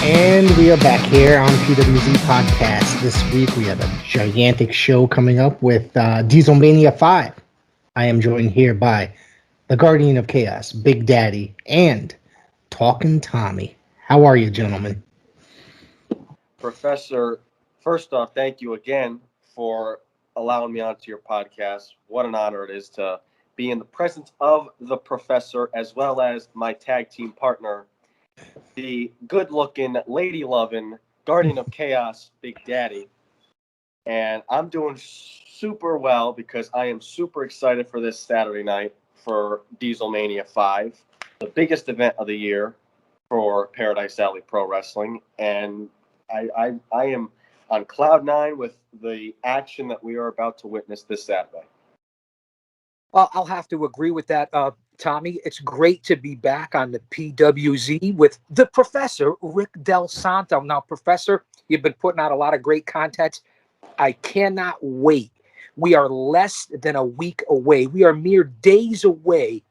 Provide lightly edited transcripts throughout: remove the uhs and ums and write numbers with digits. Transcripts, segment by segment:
And we are back here on PWZ Podcast. This week we have a gigantic show coming up with Dieselmania 5. I am joined here by the Guardian of Chaos, Big Daddy, and Talkin Tommy. How are you, gentlemen? Professor, first off, thank you again for allowing me onto your podcast. What an honor it is to be in the presence of the professor as well as my tag team partner, the good-looking, lady-loving Guardian of Chaos, Big Daddy. And I'm doing super well because I am super excited for this Saturday night for Dieselmania 5, the biggest event of the year for Paradise Alley Pro Wrestling. And I am on cloud nine with the action that we are about to witness this Saturday. Well, I'll have to agree with that, Tommy. It's great to be back on the PWZ with the Professor, Rick Del Santo. Now, Professor, you've been putting out a lot of great content. I cannot wait. We are less than a week away. We are mere days away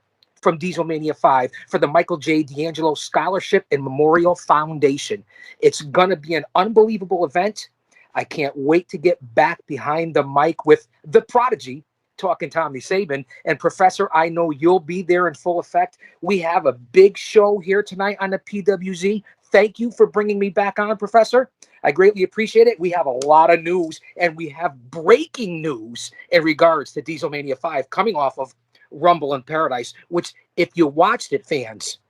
from Dieselmania 5 for the Michael J. D'Angelo Scholarship and Memorial Foundation. It's going to be an unbelievable event. I can't wait to get back behind the mic with the prodigy, Talkin Tommy Sabin. And Professor, I know you'll be there in full effect. We have a big show here tonight on the PWZ. Thank you for bringing me back on, Professor. I greatly appreciate it. We have a lot of news, and we have breaking news in regards to Dieselmania 5 coming off of Rumble in Paradise, which, if you watched it, fans,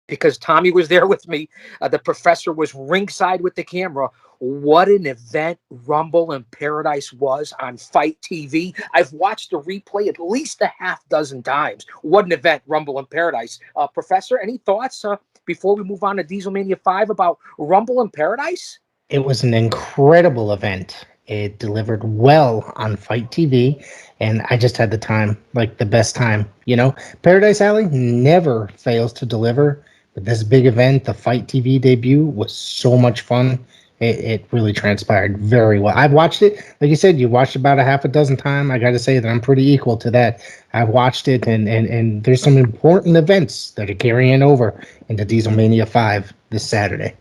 because Tommy was there with me, the professor was ringside with the camera. What an event Rumble in Paradise was on Fight TV. I've watched the replay at least a half dozen times. What an event Rumble in Paradise. Professor, any thoughts before we move on to Dieselmania 5 about Rumble in Paradise? It was an incredible event. It delivered well on Fight TV, and I just had the time, like the best time. You know, Paradise Alley never fails to deliver, but this big event, the Fight TV debut, was so much fun. It really transpired very well. I've watched it, like you said, you watched about a half a dozen times. I got to say that I'm pretty equal to that. I've watched it, and there's some important events that are carrying over into Dieselmania 5 this Saturday.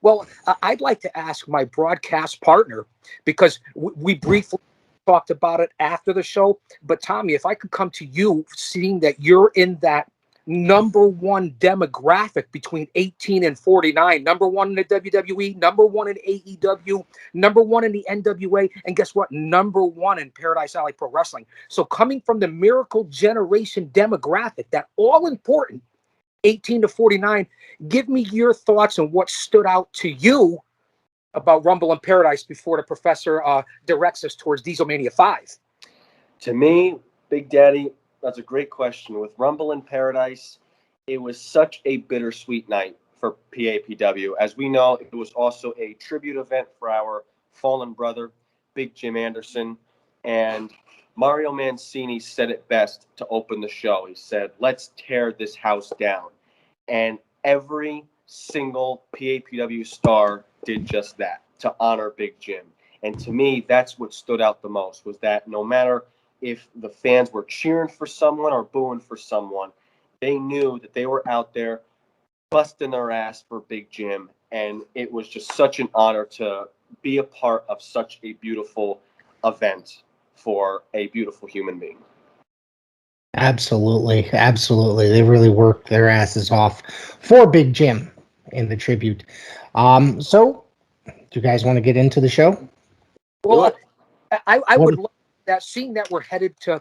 Well, I'd like to ask my broadcast partner, because we briefly talked about it after the show. But Tommy, if I could come to you, seeing that you're in that number one demographic between 18 and 49, number one in the WWE, number one in AEW, number one in the NWA, and guess what? Number one in Paradise Alley Pro Wrestling. So coming from the Miracle Generation demographic, that all important 18 to 49, give me your thoughts on what stood out to you about Rumble in Paradise before the professor directs us towards Dieselmania 5. To me, Big Daddy, that's a great question. With Rumble in Paradise, it was such a bittersweet night for PAPW. As we know, it was also a tribute event for our fallen brother, Big Jim Anderson. And Mario Mancini said it best to open the show. He said, "Let's tear this house down." And every single PAPW star did just that to honor Big Jim. And to me, that's what stood out the most, was that no matter if the fans were cheering for someone or booing for someone, they knew that they were out there busting their ass for Big Jim. And it was just such an honor to be a part of such a beautiful event for a beautiful human being. Absolutely, absolutely. They really worked their asses off for Big Jim in the tribute. So, do you guys want to get into the show? Well, I would love that, seeing that we're headed to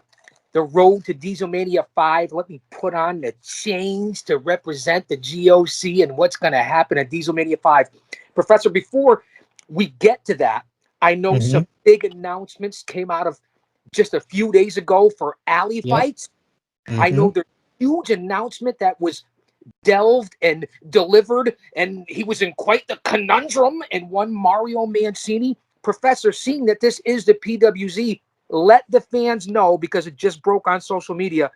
the road to Dieselmania 5. Let me put on the chains to represent the GOC and what's going to happen at Dieselmania 5. Professor, before we get to that, I know some big announcements came out of just a few days ago for alley fights. I know there's a huge announcement that was delved and delivered, and he was in quite the conundrum, and one Mario Mancini. Professor, seeing that this is the PWZ, let the fans know, because it just broke on social media,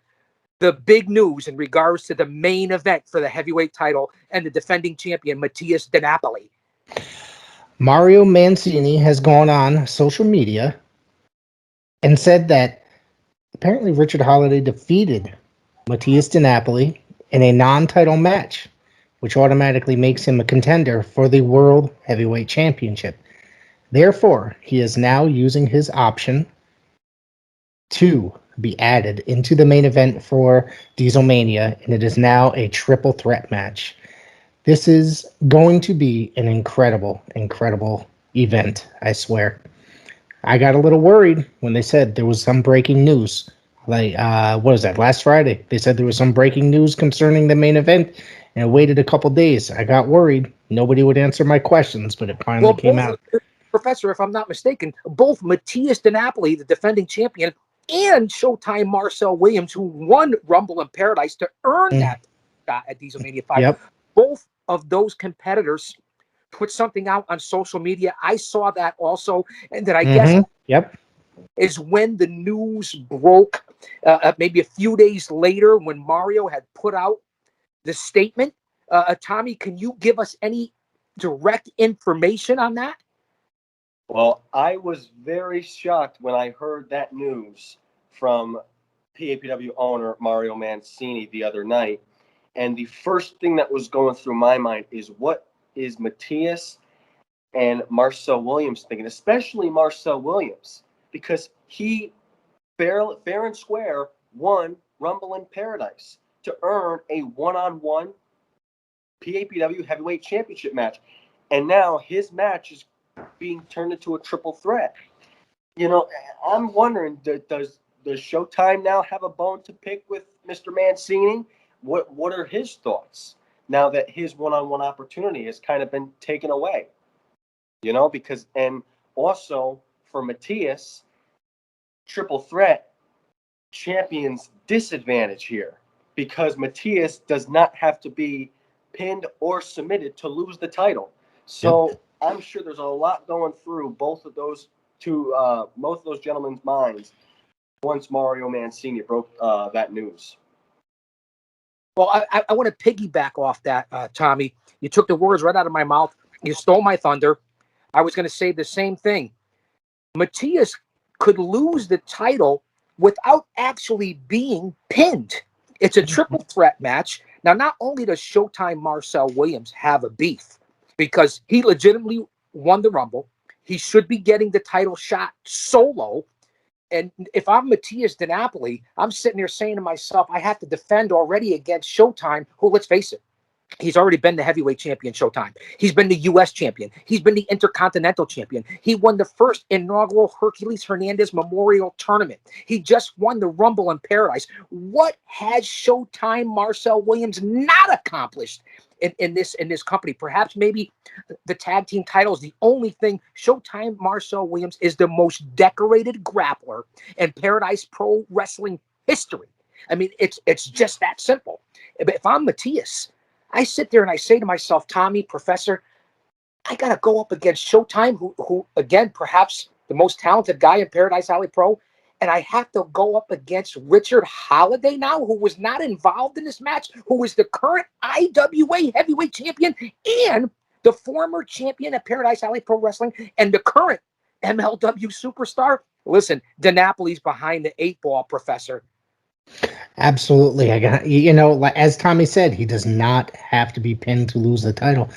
the big news in regards to the main event for the heavyweight title and the defending champion, Matthias De Napoli. Mario Mancini has gone on social media and said that apparently Richard Holiday defeated Matthias De Napoli in a non-title match which automatically makes him a contender for the World Heavyweight Championship. Therefore, he is now using his option to be added into the main event for Dieselmania, and it is now a triple threat match. This is going to be an incredible, incredible event, I swear. I got a little worried when they said there was some breaking news. Like, what was that, last Friday? They said there was some breaking news concerning the main event, and I waited a couple days. I got worried. Nobody would answer my questions, but it finally came out. Professor, if I'm not mistaken, both Matthias DiNapoli, the defending champion, and Showtime Marcel Williams, who won Rumble in Paradise to earn that shot at Dieselmania 5, Yep. both of those competitors put something out on social media. I saw that also, and that I guess is when the news broke, maybe a few days later when Mario had put out the statement. Tommy, can you give us any direct information on that? Well, I was very shocked when I heard that news from PAPW owner Mario Mancini the other night. And the first thing that was going through my mind is, what is Matthias and Marcel Williams thinking, especially Marcel Williams, because he fair and square won Rumble in Paradise to earn a one-on-one PAPW Heavyweight Championship match. And now his match is being turned into a triple threat. You know, I'm wondering, does Showtime now have a bone to pick with Mr. Mancini? What are his thoughts now that his one-on-one opportunity has kind of been taken away? You know, because, and also for Matthias, triple threat champions disadvantage here, because Matthias does not have to be pinned or submitted to lose the title. So I'm sure there's a lot going through both of those gentlemen's minds once Mario Mancini broke that news. Well, I want to piggyback off that, Tommy. You took the words right out of my mouth. You stole my thunder. I was going to say the same thing. Matthias could lose the title without actually being pinned. It's a triple threat match. Now, not only does Showtime Marcel Williams have a beef, because he legitimately won the Rumble, he should be getting the title shot solo. And if I'm Matthias DiNapoli, I'm sitting there saying to myself, I have to defend already against Showtime, who, let's face it, he's already been the heavyweight champion, Showtime. He's been the U.S. champion. He's been the Intercontinental champion. He won the first inaugural Hercules Hernandez Memorial Tournament. He just won the Rumble in Paradise. What has Showtime Marcel Williams not accomplished in this company? Perhaps maybe the tag team title is the only thing. Showtime Marcel Williams is the most decorated grappler in Paradise Pro Wrestling history. I mean, it's just that simple. But if I'm Matthias, I sit there and I say to myself, Tommy, Professor, I got to go up against Showtime, who again, perhaps the most talented guy in Paradise Alley Pro, and I have to go up against Richard Holiday now, who was not involved in this match, who is the current IWA heavyweight champion and the former champion at Paradise Alley Pro Wrestling and the current MLW superstar. Listen, DiNapoli's behind the 8 ball, Professor. Absolutely. I got, you know, as Tommy said, he does not have to be pinned to lose the title.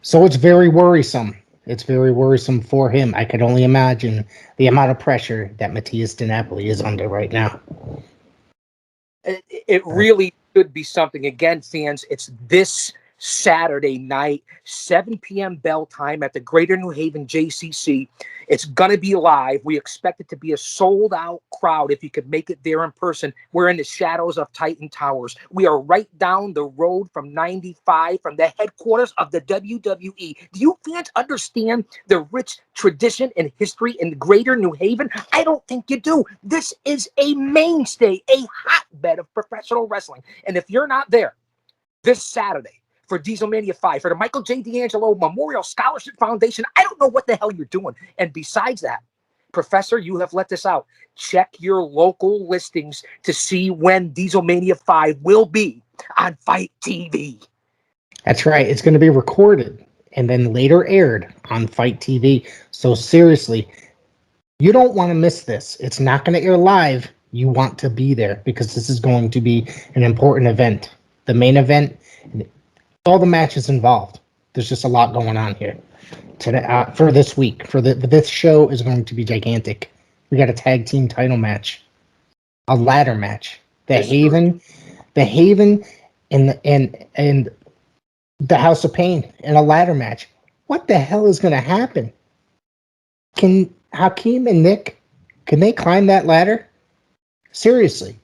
So it's very worrisome. It's very worrisome for him. I could only imagine the amount of pressure that Matthias DiNapoli is under right now. It really should be something. Again, fans, it's this Saturday night, 7 p.m. bell time at the Greater New Haven JCC. It's going to be live. We expect it to be a sold-out crowd if you could make it there in person. We're in the shadows of Titan Towers. We are right down the road from 95, from the headquarters of the WWE. Do you fans understand the rich tradition and history in Greater New Haven? I don't think you do. This is a mainstay, a hotbed of professional wrestling. And if you're not there this Saturday, for Dieselmania 5, for the Michael J. D'Angelo Memorial Scholarship Foundation, I don't know what the hell you're doing. And besides that, Professor, you have let this out. Check your local listings to see when Dieselmania 5 will be on Fight TV. That's right. It's going to be recorded and then later aired on Fight TV. So seriously, you don't want to miss this. It's not going to air live. You want to be there because this is going to be an important event. The main event, all the matches involved. There's just a lot going on here today for this week. This show is going to be gigantic. We got a tag team title match, a ladder match. History. The Haven, and the House of Pain in a ladder match. What the hell is going to happen? Can Hakeem and Nick, can they climb that ladder? Seriously,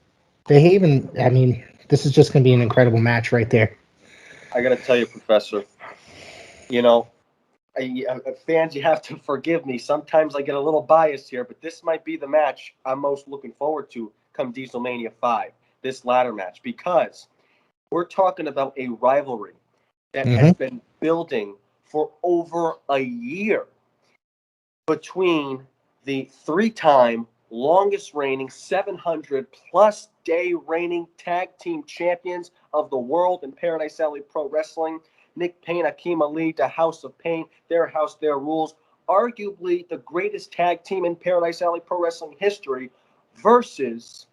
the Haven. I mean, this is just going to be an incredible match right there. I got to tell you, Professor, you know, fans, you have to forgive me. Sometimes I get a little biased here, but this might be the match I'm most looking forward to come Dieselmania 5, this ladder match, because we're talking about a rivalry that has Mm-hmm. been building for over a year between the three-time longest reigning 700 plus day reigning tag team champions of the world in Paradise Alley Pro Wrestling, Nick Payne, Hakeem Ali, the House of Pain, their house, their rules, arguably the greatest tag team in Paradise Alley Pro Wrestling history, versus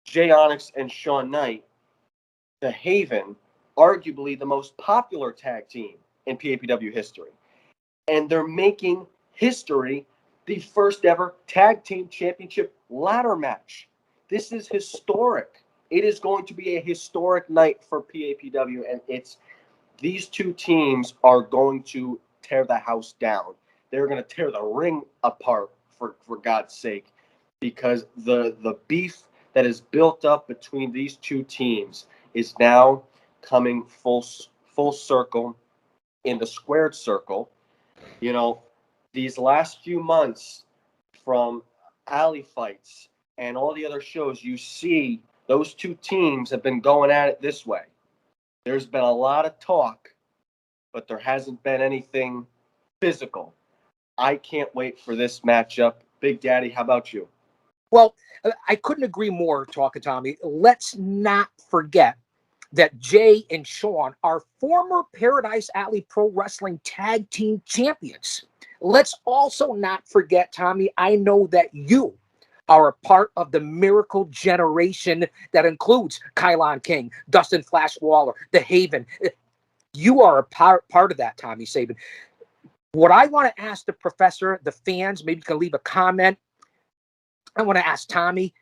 Jay Onyx and Sean Knight, the Haven, arguably the most popular tag team in PAPW history. And they're making history, the first ever tag team championship ladder match. This is historic. It is going to be a historic night for PAPW, and these two teams are going to tear the house down. They're going to tear the ring apart, for God's sake, because the beef that is built up between these two teams is now coming full circle in the squared circle. You know, these last few months, from alley fights and all the other shows, you see those two teams have been going at it this way. There's been a lot of talk, but there hasn't been anything physical. I can't wait for this matchup. Big Daddy, how about you? Well, I couldn't agree more, Talkin' Tommy. Let's not forget that Jay and Sean are former Paradise Alley Pro Wrestling Tag Team Champions. Let's also not forget, Tommy, I know that you are a part of the miracle generation that includes Kylon King, Dustin Flash Waller, The Haven. You are a part of that, Tommy Saban. What I want to ask the professor, the fans, maybe you can leave a comment. I want to ask Tommy,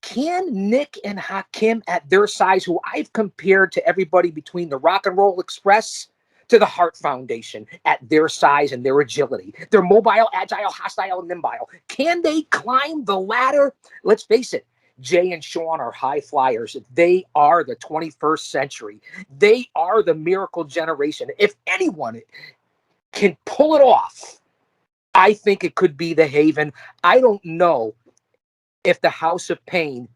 can Nick and Hakim at their size, who I've compared to everybody between the Rock and Roll Express to the Hart Foundation at their size and their agility, they're mobile, agile, hostile, and nimble, can they climb the ladder? Let's face it, Jay and Sean are high flyers. They are the 21st century. They are the miracle generation. If anyone can pull it off, I think it could be the Haven. I don't know if the House of Pain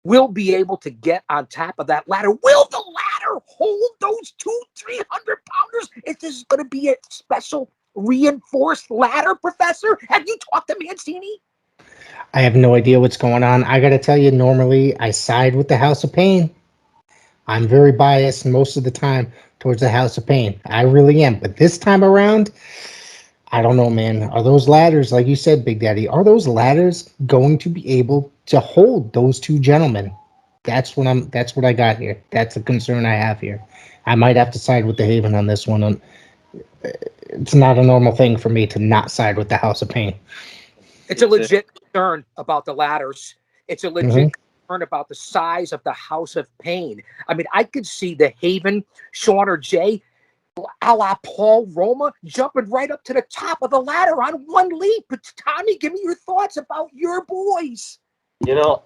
will be able to get on top of that ladder. Will the ladder hold those 200-300 pounders? Is this going to be a special reinforced ladder, Professor? Have you talked to Mancini? I have no idea what's going on. I got to tell you, normally I side with the House of Pain. I'm very biased most of the time towards the House of Pain. I really am. But this time around, I don't know, man. Are those ladders, like you said, Big Daddy, are those ladders going to be able to hold those two gentlemen? That's what I got here. That's the concern I have here. I might have to side with the Haven on this one. It's not a normal thing for me to not side with the House of Pain. It's a legit concern about the ladders. It's a Mm-hmm. legit concern about the size of the House of Pain. I mean, I could see the Haven, Sean or Jay, a la Paul Roma, jumping right up to the top of the ladder on one leap. But Tommy, give me your thoughts about your boys.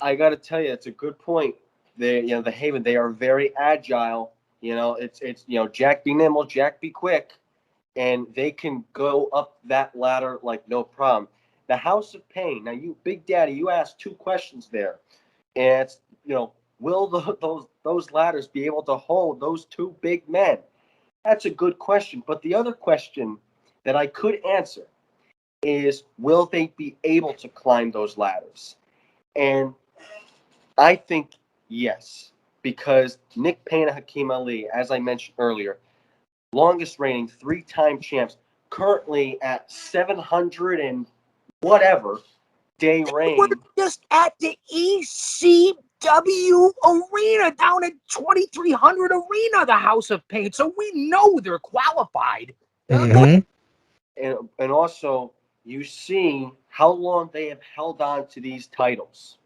I got to tell you, it's a good point. The Haven, they are very agile. It's Jack be nimble, Jack be quick, and they can go up that ladder like no problem. The House of Pain. Now, you, Big Daddy, you asked two questions there, and it's will those ladders be able to hold those two big men? That's a good question. But the other question that I could answer is, will they be able to climb those ladders? And I think yes, because Nick Payne and Hakeem Ali, as I mentioned earlier, longest reigning three-time champs, currently at 700 and whatever day We're reign. just at the ECW Arena down at 2300 Arena, the House of Pain. So we know they're qualified. Mm-hmm. And also, you see how long they have held on to these titles.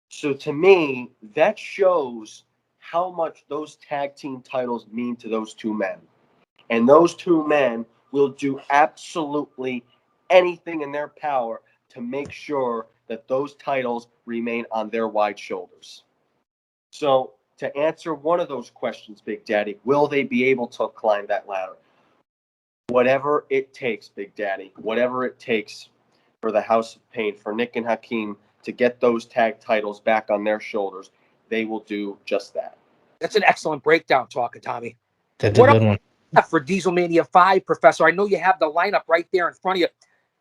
So to me, that shows how much those tag team titles mean to those two men. And those two men will do absolutely anything in their power to make sure that those titles remain on their wide shoulders. So, to answer one of those questions, Big Daddy, will they be able to climb that ladder? Whatever it takes, Big Daddy, whatever it takes for the House of Pain, for Nick and Hakeem to get those tag titles back on their shoulders, they will do just that. That's an excellent breakdown, Talkin, Tommy. That's a good one. For Dieselmania V, Professor? I know you have the lineup right there in front of you.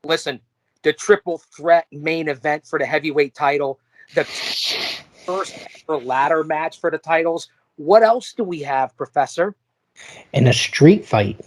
Listen, the triple threat main event for the heavyweight title, the first ever ladder match for the titles. What else do we have, Professor? In a street fight,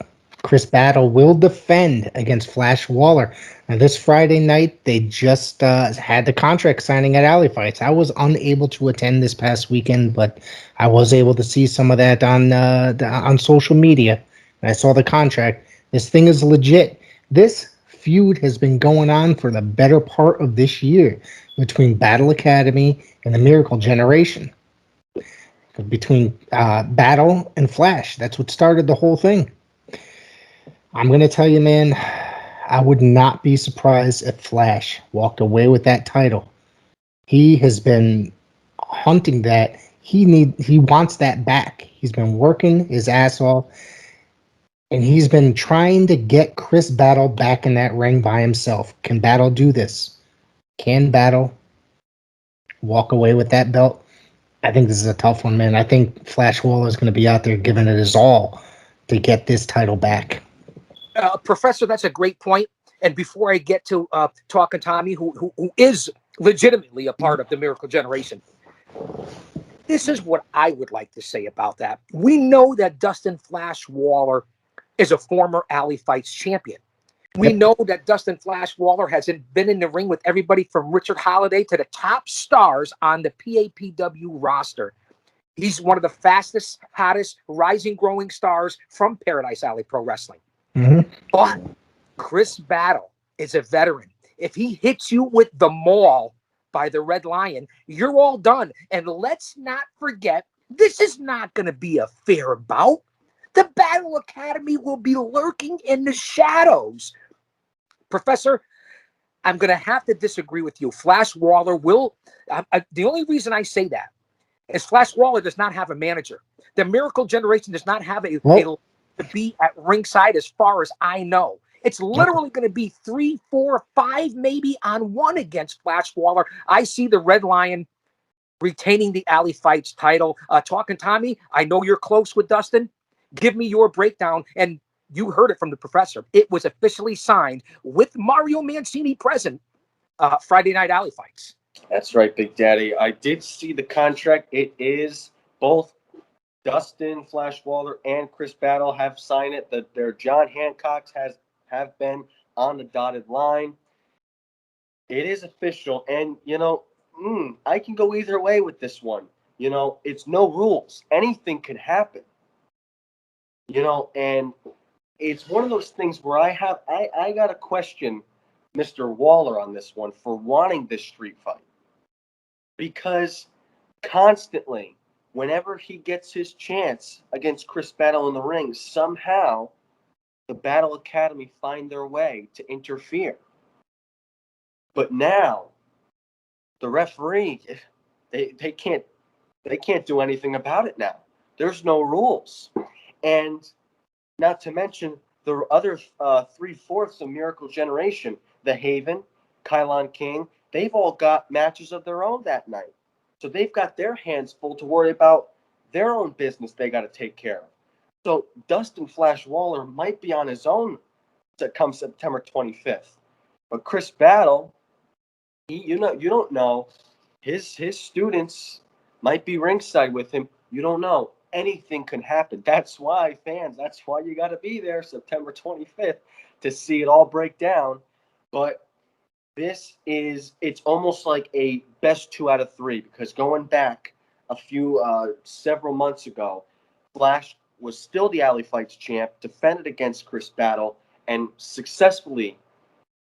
Chris Battle will defend against Flash Waller. Now, this Friday night, they just had the contract signing at Alley Fights. I was unable to attend this past weekend, but I was able to see some of that on social media. And I saw the contract. This thing is legit. This feud has been going on for the better part of this year between Battle Academy and the Miracle Generation. Between Battle and Flash. That's what started the whole thing. I'm going to tell you, man, I would not be surprised if Flash walked away with that title. He has been hunting that. He wants that back. He's been working his ass off, and he's been trying to get Chris Battle back in that ring by himself. Can Battle do this? Can Battle walk away with that belt? I think this is a tough one, man. I think Flash Waller is going to be out there giving it his all to get this title back. Professor, that's a great point. And before I get to Talkin Tommy, who is legitimately a part of the Miracle Generation, this is what I would like to say about that. We know that Dustin Flash Waller is a former Alley Fights champion. We know that Dustin Flash Waller has been in the ring with everybody from Richard Holiday to the top stars on the PAPW roster. He's one of the fastest, hottest, rising, growing stars from Paradise Alley Pro Wrestling. Mm-hmm. But Chris Battle is a veteran. If he hits you with the maul by the Red Lion, you're all done. And let's not forget, this is not going to be a fair bout. The Battle Academy will be lurking in the shadows. Professor, I'm going to have to disagree with you. Flash Waller will. The only reason I say that is Flash Waller does not have a manager. The Miracle Generation does not have a to be at ringside, as far as I know. It's literally going to be 3, 4, 5, maybe on one against Flash Waller. I see the Red Lion retaining the Alley Fights title. Talkin Tommy, I know you're close with Dustin. Give me your breakdown. And you heard it from the Professor. It was officially signed with Mario Mancini present Friday Night Alley Fights. That's right, Big Daddy. I did see the contract. It is both Dustin Flash Waller and Chris Battle have signed it. Their John Hancocks have been on the dotted line. It is official, and I can go either way with this one. It's no rules. Anything can happen. And it's one of those things where I got to question Mr. Waller on this one for wanting this street fight. Because constantly, whenever he gets his chance against Chris Battle in the ring, somehow the Battle Academy find their way to interfere. But now, the referee, they can't do anything about it now. There's no rules. And not to mention the other 3/4 of Miracle Generation, the Haven, Kylon King, they've all got matches of their own that night. So they've got their hands full to worry about their own business they got to take care of. So Dustin Flash Waller might be on his own to come September 25th. But Chris Battle, you don't know. His students might be ringside with him. You don't know. Anything can happen. That's why, fans, that's why you got to be there September 25th to see it all break down. But it's almost like a best 2 out of 3, because going back several months ago, Flash was still the Alley Fights champ, defended against Chris Battle, and successfully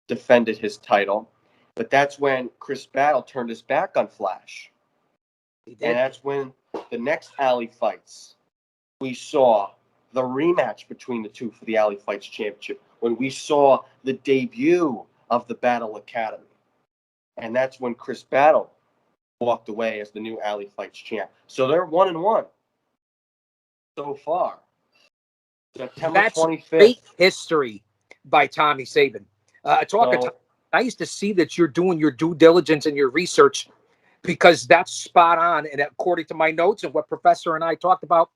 defended his title. But that's when Chris Battle turned his back on Flash. He did. And that's when the next Alley Fights, we saw the rematch between the two for the Alley Fights championship, when we saw the debut of the Battle Academy. And that's when Chris Battle walked away as the new Alley Fights champ. So they're 1-1 so far. September That's 25th. great history by Tommy Saban. So, I used to see that you're doing your due diligence and your research, because that's spot on. And according to my notes and what Professor and I talked about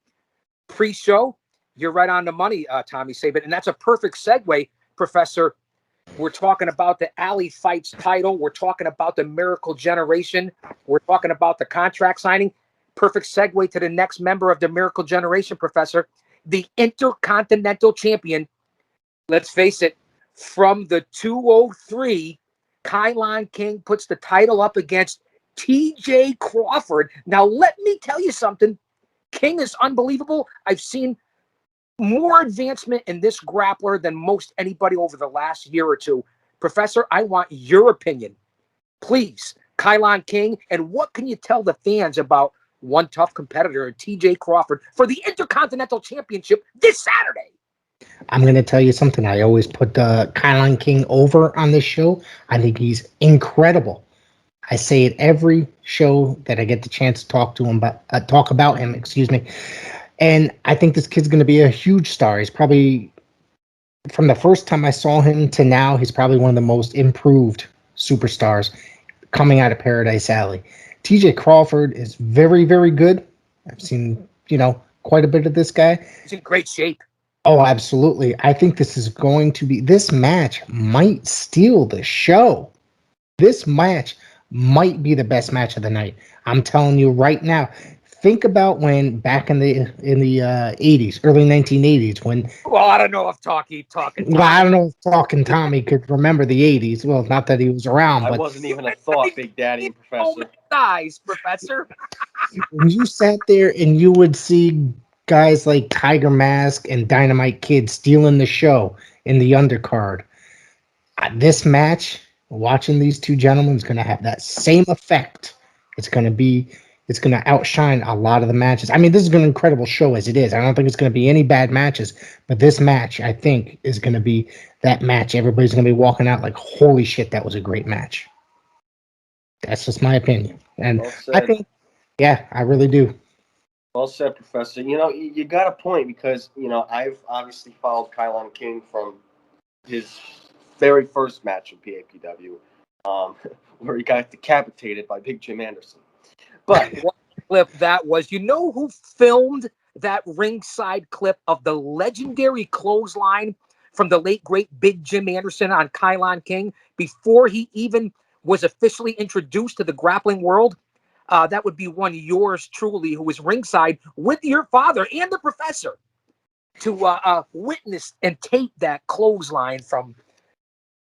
pre-show, you're right on the money, Tommy Saban. And that's a perfect segue, Professor. We're talking about the Alley Fights title. We're talking about the Miracle Generation. We're talking about the contract signing. Perfect segue to the next member of the Miracle Generation, Professor. The Intercontinental Champion. Let's face it, from the 203, Kylon King puts the title up against TJ Crawford. Now, let me tell you something. King is unbelievable. I've seen more advancement in this grappler than most anybody over the last year or two. Professor, I want your opinion. Please, Kylon King, and what can you tell the fans about one tough competitor, TJ Crawford, for the Intercontinental Championship this Saturday? I'm going to tell you something. I always put Kylon King over on this show. I think he's incredible. I say it every show that I get the chance to talk about him. Excuse me. And I think this kid's going to be a huge star. He's probably, from the first time I saw him to now, he's probably one of the most improved superstars coming out of Paradise Alley. TJ Crawford is very, very good. I've seen, quite a bit of this guy. He's in great shape. Oh, absolutely. I think this match might steal the show. This match might be the best match of the night. I'm telling you right now. Think about when back in the 80s, early 1980s, when. Well, I don't know if talking Well, I don't know if Talkin Tommy could remember the 80s. Well, not that he was around, I but wasn't even a thought, Big Daddy and Professor. Guys, Professor. when you sat there and you would see guys like Tiger Mask and Dynamite Kid stealing the show in the undercard, this match, watching these two gentlemen, is going to have that same effect. It's going to outshine a lot of the matches. I mean, this is an incredible show as it is. I don't think it's going to be any bad matches, but this match, I think, is going to be that match. Everybody's going to be walking out like, holy shit, that was a great match. That's just my opinion. And Well said. I think, yeah, I really do. Well said, Professor. You got a point, because, I've obviously followed Kylon King from his very first match in PAPW, where he got decapitated by Big Jim Anderson. But what clip that was? You know who filmed that ringside clip of the legendary clothesline from the late great Big Jim Anderson on Kylon King before he even was officially introduced to the grappling world? That would be one yours truly, who was ringside with your father and the Professor to witness and tape that clothesline from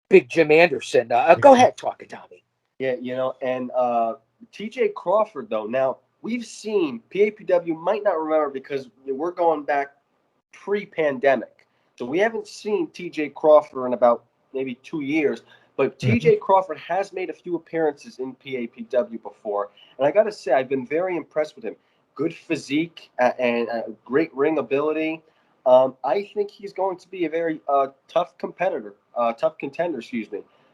Big Jim Anderson. Go ahead, talking Tommy. Yeah, and TJ Crawford, though, now we've seen, PAPW might not remember because we're going back pre-pandemic. So we haven't seen TJ Crawford in about maybe 2 years. But TJ Crawford has made a few appearances in PAPW before. And I got to say, I've been very impressed with him. Good physique and great ring ability. I think he's going to be a very tough contender,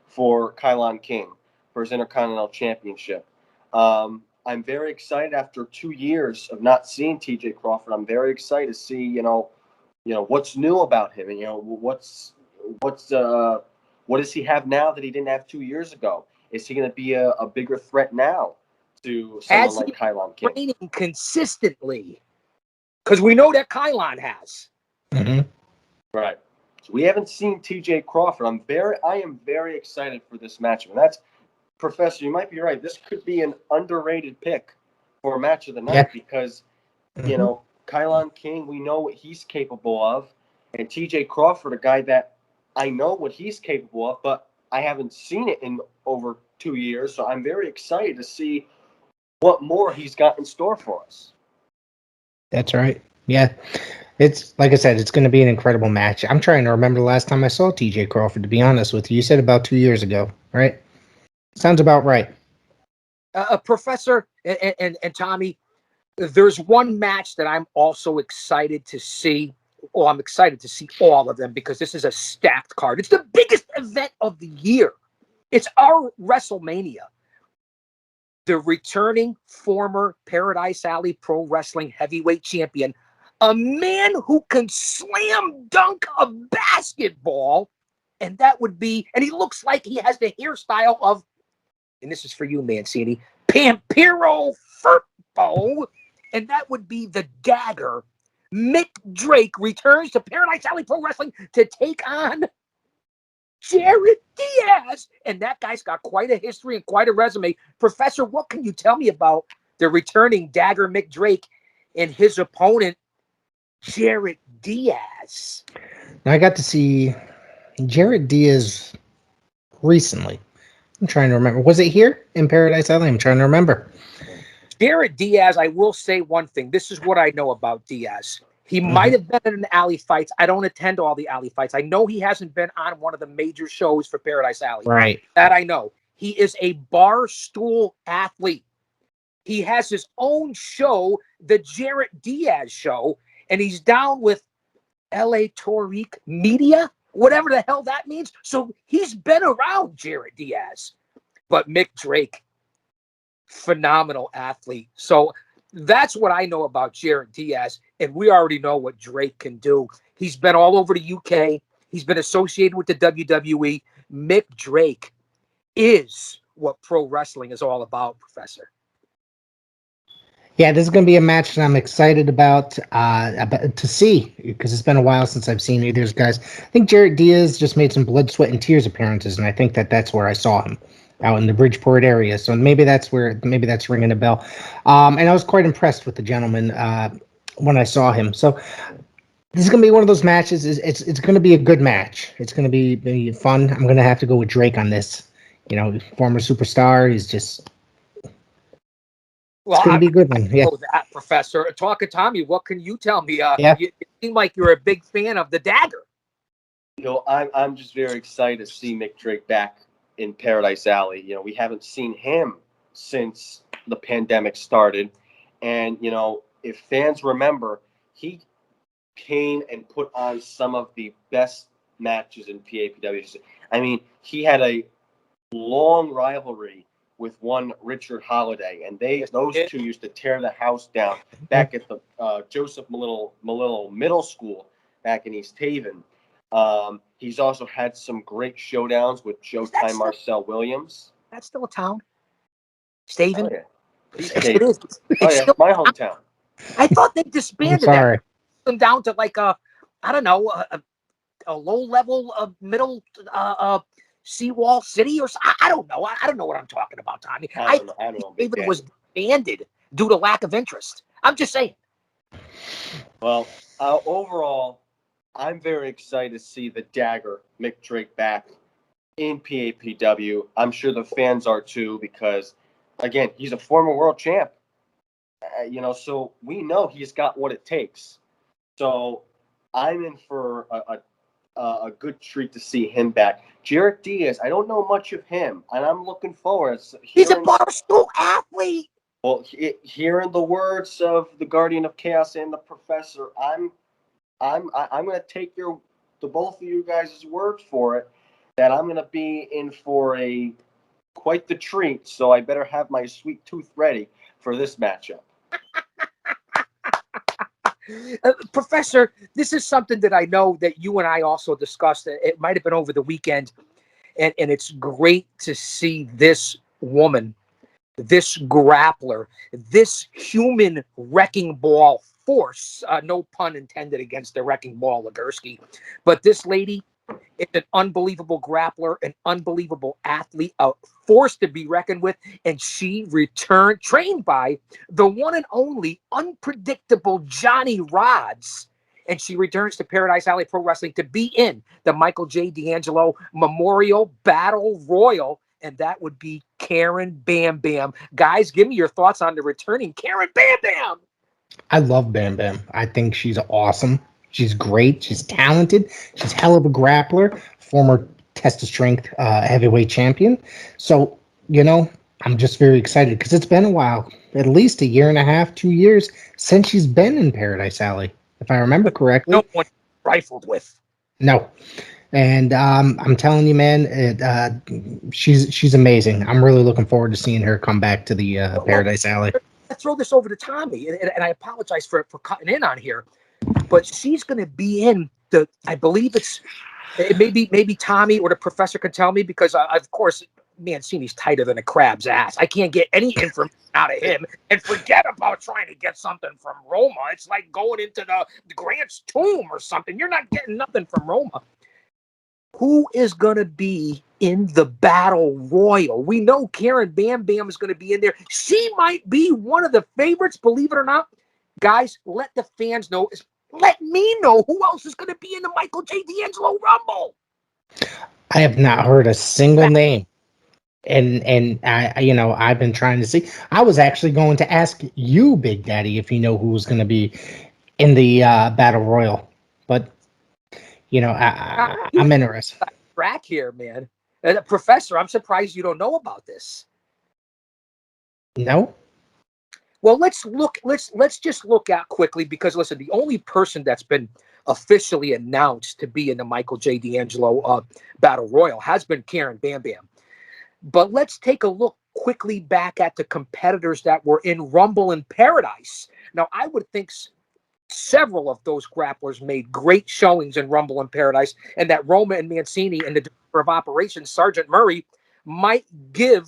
for Kylon King for his Intercontinental Championship. I'm very excited after 2 years of not seeing TJ Crawford. I'm very excited to see, what's new about him, and what does he have now that he didn't have 2 years ago? Is he going to be a bigger threat now to someone like Kylon King? Training consistently, because we know that Kylon has. Mm-hmm. Right. So we haven't seen TJ Crawford. I am very excited for this matchup. And that's, Professor, you might be right. This could be an underrated pick for a match of the night because, Kylon King, we know what he's capable of. And TJ Crawford, a guy that I know what he's capable of, but I haven't seen it in over 2 years, so I'm very excited to see what more he's got in store for us. That's right. Yeah. It's like I said, it's going to be an incredible match. I'm trying to remember the last time I saw TJ Crawford, to be honest with you. You said about 2 years ago, right? Sounds about right. Professor and Tommy, there's one match that I'm also excited to see. Well, I'm excited to see all of them because this is a stacked card. It's the biggest event of the year. It's our WrestleMania. The returning former Paradise Alley Pro Wrestling heavyweight champion, a man who can slam dunk a basketball, and that would be, and he looks like he has the hairstyle of, and this is for you, Mancini, Pampero Firpo, and that would be the Dagger. Mick Drake returns to Paradise Alley Pro Wrestling to take on Jared Diaz. And that guy's got quite a history and quite a resume. Professor, what can you tell me about the returning Dagger Mick Drake and his opponent, Jared Diaz? Now, I got to see Jared Diaz recently. I'm trying to remember. Was it here in Paradise Alley? I'm trying to remember. Jared Diaz, I will say one thing. This is what I know about Diaz. He might have been in alley fights. I don't attend all the alley fights. I know he hasn't been on one of the major shows for Paradise Alley. Right. That I know. He is a bar stool athlete. He has his own show, the Jared Diaz Show, and he's down with LA Torique Media, whatever the hell that means. So he's been around Jared Diaz. But Mick Drake, phenomenal athlete. So that's what I know about Jared Diaz, and we already know what Drake can do. He's been all over the UK. He's been associated with the WWE. Mick Drake is what pro wrestling is all about, Professor. Yeah, this is going to be a match that I'm excited about to see, because it's been a while since I've seen either of those guys. I think Jared Diaz just made some blood, sweat, and tears appearances, and I think that's where I saw him, out in the Bridgeport area. So maybe that's ringing a bell. And I was quite impressed with the gentleman when I saw him. So this is going to be one of those matches. It's going to be a good match. It's going to be fun. I'm going to have to go with Drake on this. You know, former superstar. He's just... Well, it's going to be a good one. Yeah. That, Professor. Talking Tommy, what can you tell me? Yeah. You seem like you're a big fan of the Dagger. You know, I'm just very excited to see Mick Drake back in Paradise Alley. You know, we haven't seen him since the pandemic started. And, you know, if fans remember, he came and put on some of the best matches in PAPW. I mean, he had a long rivalry with one Richard Holiday, and those two used to tear the house down back at the Joseph Malillo Middle School back in East Haven. He's also had some great showdowns with Showtime Marcel Williams. That's still a town. Staven. Oh, yeah. It is. It's still my hometown. I thought they disbanded I'm sorry. them down to like a low-level middle seawall city or something. I don't know. I don't know what I'm talking about, Tommy. I don't know. David was disbanded due to lack of interest. I'm just saying. Well, overall, I'm very excited to see the Dagger Mick Drake back in PAPW. I'm sure the fans are too, because, again, he's a former world champ. You know, so we know he's got what it takes. So I'm in for a good treat to see him back. Jared Diaz, I don't know much of him, and I'm looking forward. He's a barstool athlete. Well, hearing the words of the Guardian of Chaos and the Professor, I'm going to take the both of you guys' word for it that I'm going to be in for quite the treat. So I better have my sweet tooth ready for this matchup. Professor, this is something that I know that you and I also discussed. It might have been over the weekend, and it's great to see this woman, this grappler, this human wrecking ball force, no pun intended against the wrecking ball Legursky, but this lady is an unbelievable grappler, an unbelievable athlete, a force to be reckoned with, and she returned, trained by the one and only unpredictable Johnny Rods, and she returns to Paradise Alley Pro Wrestling to be in the Michael J. D'Angelo Memorial Battle Royal, and that would be Karen Bam Bam. Guys, give me your thoughts on the returning Karen Bam Bam. I love Bam Bam. I think she's awesome. She's great. She's talented. She's hell of a grappler. Former Test of Strength heavyweight champion. So, I'm just very excited because it's been a while, at least a year and a half, 2 years since she's been in Paradise Alley, if I remember correctly. No one rifled with. No. And I'm telling you, man, she's amazing. I'm really looking forward to seeing her come back to the Paradise Alley. Let's throw this over to Tommy, and I apologize for cutting in on here, but she's going to be in I believe it maybe Tommy or the professor can tell me, because of course Mancini's tighter than a crab's ass. I can't get any information out of him, and forget about trying to get something from Roma. It's like going into the Grant's tomb or something. You're not getting nothing from Roma. Who is going to be in the Battle Royal? We know Karen Bam Bam is going to be in there. She might be one of the favorites, believe it or not. Guys, let the fans know. Let me know who else is going to be in the Michael J. D'Angelo Rumble. I have not heard a single name. And I've been trying to see. I was actually going to ask you, Big Daddy, if you know who was going to be in the Battle Royal. But, I'm interested. Track here, man. Professor, I'm surprised you don't know about this. No? Well, let's just look out quickly, because listen, the only person that's been officially announced to be in the Michael J. D'Angelo Battle Royal has been Karen Bam Bam. But let's take a look quickly back at the competitors that were in Rumble in Paradise. Now, I would think several of those grapplers made great showings in Rumble in Paradise, and that Roma and Mancini and the Director of Operations, Sergeant Murray, might give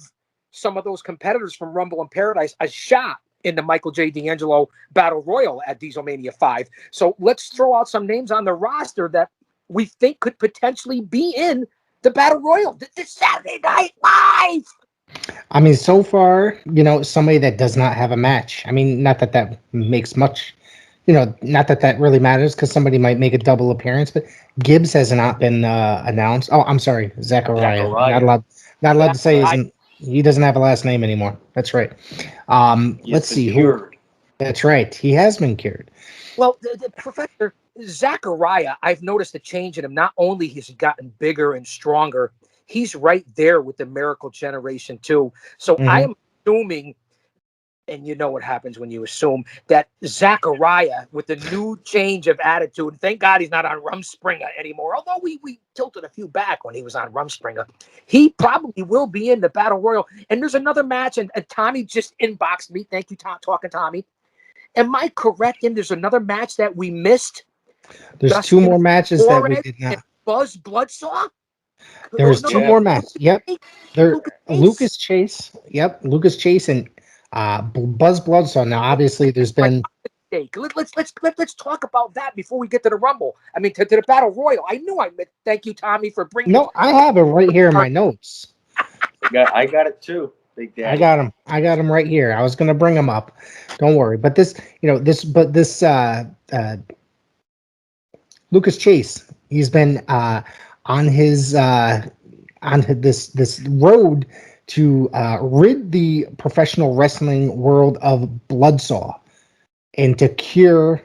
some of those competitors from Rumble in Paradise a shot in the Michael J. D'Angelo Battle Royal at Dieselmania V. So let's throw out some names on the roster that we think could potentially be in the Battle Royal this Saturday Night Live. I mean, so far, somebody that does not have a match. I mean, not that makes much, not that really matters, because somebody might make a double appearance, but Gibbs has not been announced. Oh, I'm sorry, Zachariah. Not allowed to say he doesn't have a last name anymore. That's right. Let's see cured. That's right. He has been cured. Well, the Professor Zachariah, I've noticed a change in him. Not only has he gotten bigger and stronger, he's right there with the Miracle Generation too. So I am assuming, and you know what happens when you assume, that Zachariah, with the new change of attitude, and thank God he's not on Rumspringer anymore, although we tilted a few back when he was on Rumspringer, he probably will be in the Battle Royal. And there's another match, and Tommy just inboxed me. Thank you, Talkin Tommy. Am I correct in there's another match that we missed? There's Dustin 2 more matches that we did not. Buzz Bloodsaw? There's 2 more matches. Yep. Lucas Chase. Yep. Lucas Chase and Buzz Bloodsaw. Now, obviously, there's been. Let's talk about that before we get to the Rumble. I mean, to the Battle Royal. I knew I meant. Thank you, Tommy, for bringing. No, I have it right here in my notes. I got it too, Big Daddy. I got him right here. I was going to bring him up. Don't worry. But this Lucas Chase, he's been on his this road to rid the professional wrestling world of Bloodsaw and to cure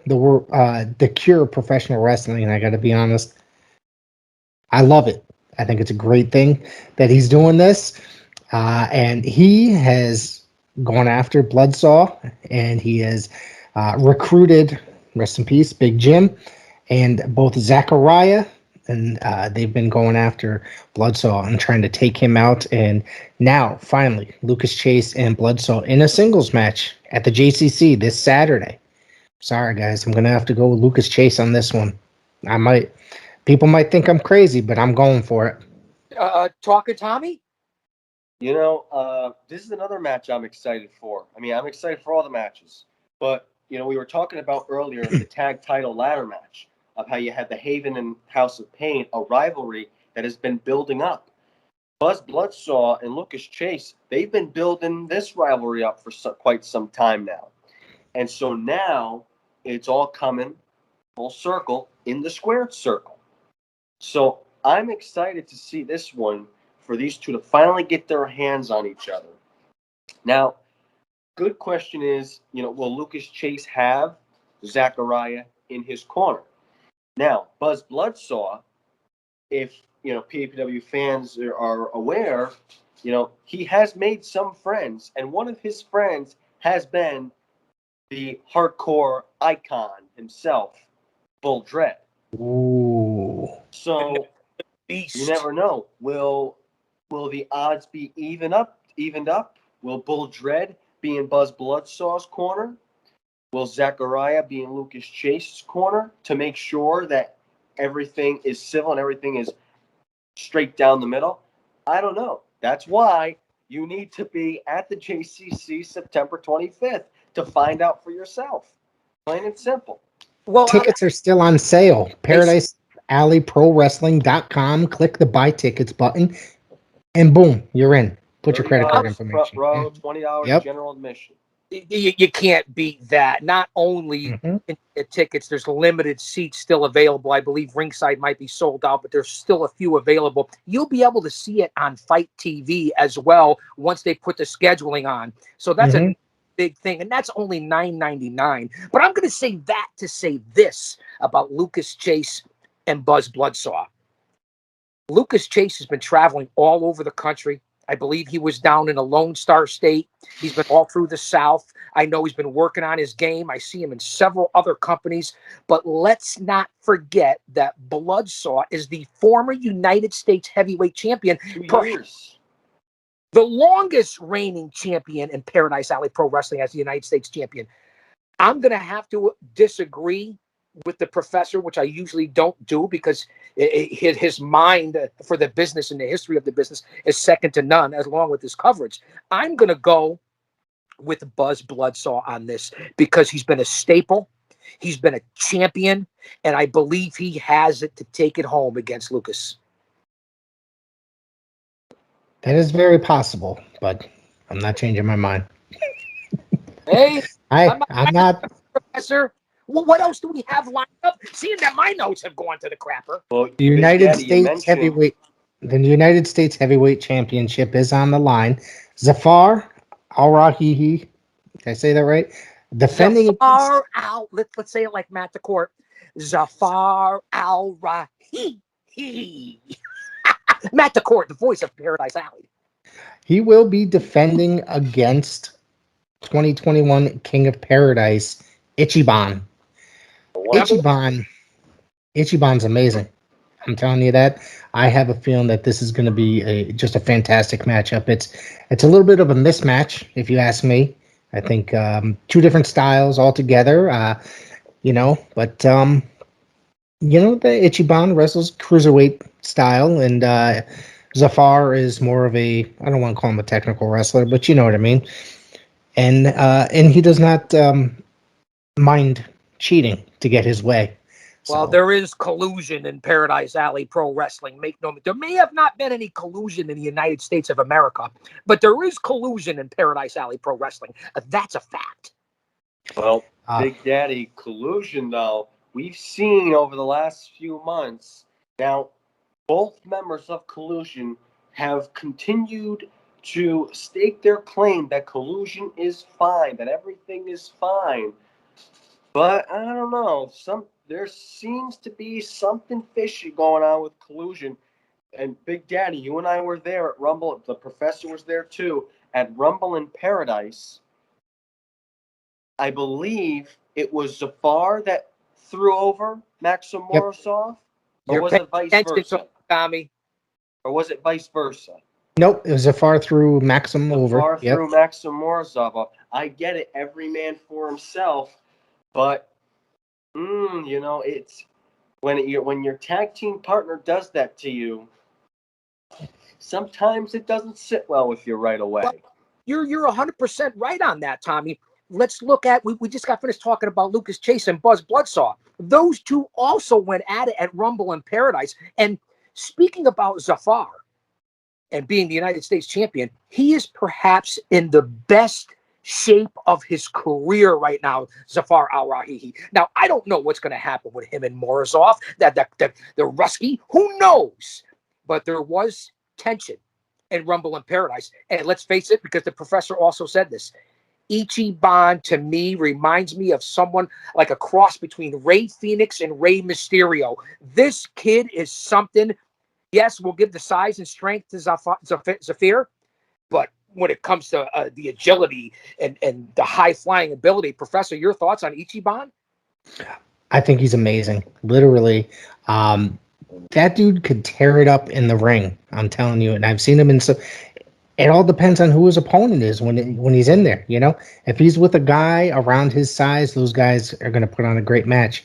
professional wrestling. And I got to be honest, I love it. I think it's a great thing that he's doing this. And he has gone after Bloodsaw, and he has recruited, rest in peace, Big Jim, and both Zachariah, and they've been going after Bloodsaw and trying to take him out. And now, finally, Lucas Chase and Bloodsaw in a singles match at the JCC this Saturday. Sorry, guys, I'm going to have to go with Lucas Chase on this one. People might think I'm crazy, but I'm going for it. Talking Tommy? This is another match I'm excited for. I mean, I'm excited for all the matches. But, we were talking about earlier the tag title ladder match of how you had the Haven and House of Pain, a rivalry that has been building up. Buzz Bloodsaw and Lucas Chase, they've been building this rivalry up for quite some time now. And so now it's all coming full circle in the squared circle. So I'm excited to see this one for these two to finally get their hands on each other. Now, good question is, will Lucas Chase have Zachariah in his corner? Now, Buzz Bloodsaw, if PAPW fans are aware, he has made some friends, and one of his friends has been the hardcore icon himself, Bull Dread. Ooh. So Beast. you never know. Will the odds be evened up? Will Bull Dread be in Buzz Bloodsaw's corner? Will Zachariah be in Lucas Chase's corner to make sure that everything is civil and everything is straight down the middle? I don't know. That's why you need to be at the JCC September 25th to find out for yourself. Plain and simple. Well, Tickets are still on sale. Paradise Alley Pro Wrestling.com. Click the buy tickets button, and boom, you're in. Put your credit card information. Front row, $20 Yep. general admission. you can't beat that. Not only in tickets, there's limited seats still available. I believe ringside might be sold out, but there's still a few available. You'll be able to see it on Fight TV as well once they put the scheduling on. So that's a big thing, and that's only $9.99. But I'm going to say that to say this about Lucas Chase and Buzz Bloodsaw. Lucas Chase has been traveling all over the country. I believe he was down in a Lone Star State. He's been all through the South. I know he's been working on his game. I see him in several other companies. But let's not forget that Bloodsaw is the former United States heavyweight champion. 2 years. The longest reigning champion in Paradise Alley Pro Wrestling as the United States champion. I'm going to have to disagree with the professor, which I usually don't do because his mind for the business and the history of the business is second to none, along with his coverage. I'm going to go with Buzz Bloodsaw on this because he's been a staple. He's been a champion, and I believe he has it to take it home against Lucas. That is very possible, but I'm not changing my mind. Hey, I'm not. Professor. Well, what else do we have lined up? Seeing that my notes have gone to the crapper. Well, The United States heavyweight. The United States Heavyweight Championship is on the line. Zafar Al-Rahihi. Did I say that right? Defending. Zafar Al. Let's say it like Matt the Court. Zafar Al-Rahihi. Matt the Court, the voice of Paradise Alley. He will be defending against 2021 King of Paradise, Ichiban. Ichiban's amazing. I'm telling you that. I have a feeling that this is going to be just a fantastic matchup. It's a little bit of a mismatch, if you ask me. I think two different styles altogether. But the Ichiban wrestles cruiserweight style, and Zafar is more of I don't want to call him a technical wrestler, but you know what I mean. And he does not mind cheating to get his way. Well, there is collusion in Paradise Alley Pro Wrestling. There may have not been any collusion in the United States of America, but there is collusion in Paradise Alley Pro Wrestling. That's a fact. Well, Big Daddy, collusion, though, we've seen over the last few months. Now, both members of collusion have continued to stake their claim that collusion is fine, that everything is fine. But I don't know. There seems to be something fishy going on with collusion. And Big Daddy, you and I were there at Rumble. The professor was there too at Rumble in Paradise. I believe it was Zafar that threw over Maxim Morozov, or was it vice versa? Tommy. Or was it vice versa? Nope, it was Zafar through Maxim over. Zafar through Maxim Morozov. I get it, every man for himself, but it's when your tag team partner does that to you, sometimes it doesn't sit well with you right away. Well, you're 100% right on that, Tommy. Let's look at we just got finished talking about Lucas Chase and Buzz Bloodsaw. Those two also went at it at Rumble in Paradise. And speaking about Zafar and being the United States champion, he is perhaps in the best shape of his career right now, Zafar Al-Rahihi. Now, I don't know what's going to happen with him and Morozov, the Rusky. Who knows? But there was tension in Rumble in Paradise. And let's face it, because the professor also said this, Ichiban to me reminds me of someone like a cross between Rey Fenix and Rey Mysterio. This kid is something. Yes, we'll give the size and strength to Zafir, but when it comes to the agility and the high flying ability, Professor, your thoughts on Ichiban? I think he's amazing. Literally, that dude could tear it up in the ring. I'm telling you, and I've seen him in so. It all depends on who his opponent is when he's in there. You know, if he's with a guy around his size, those guys are going to put on a great match.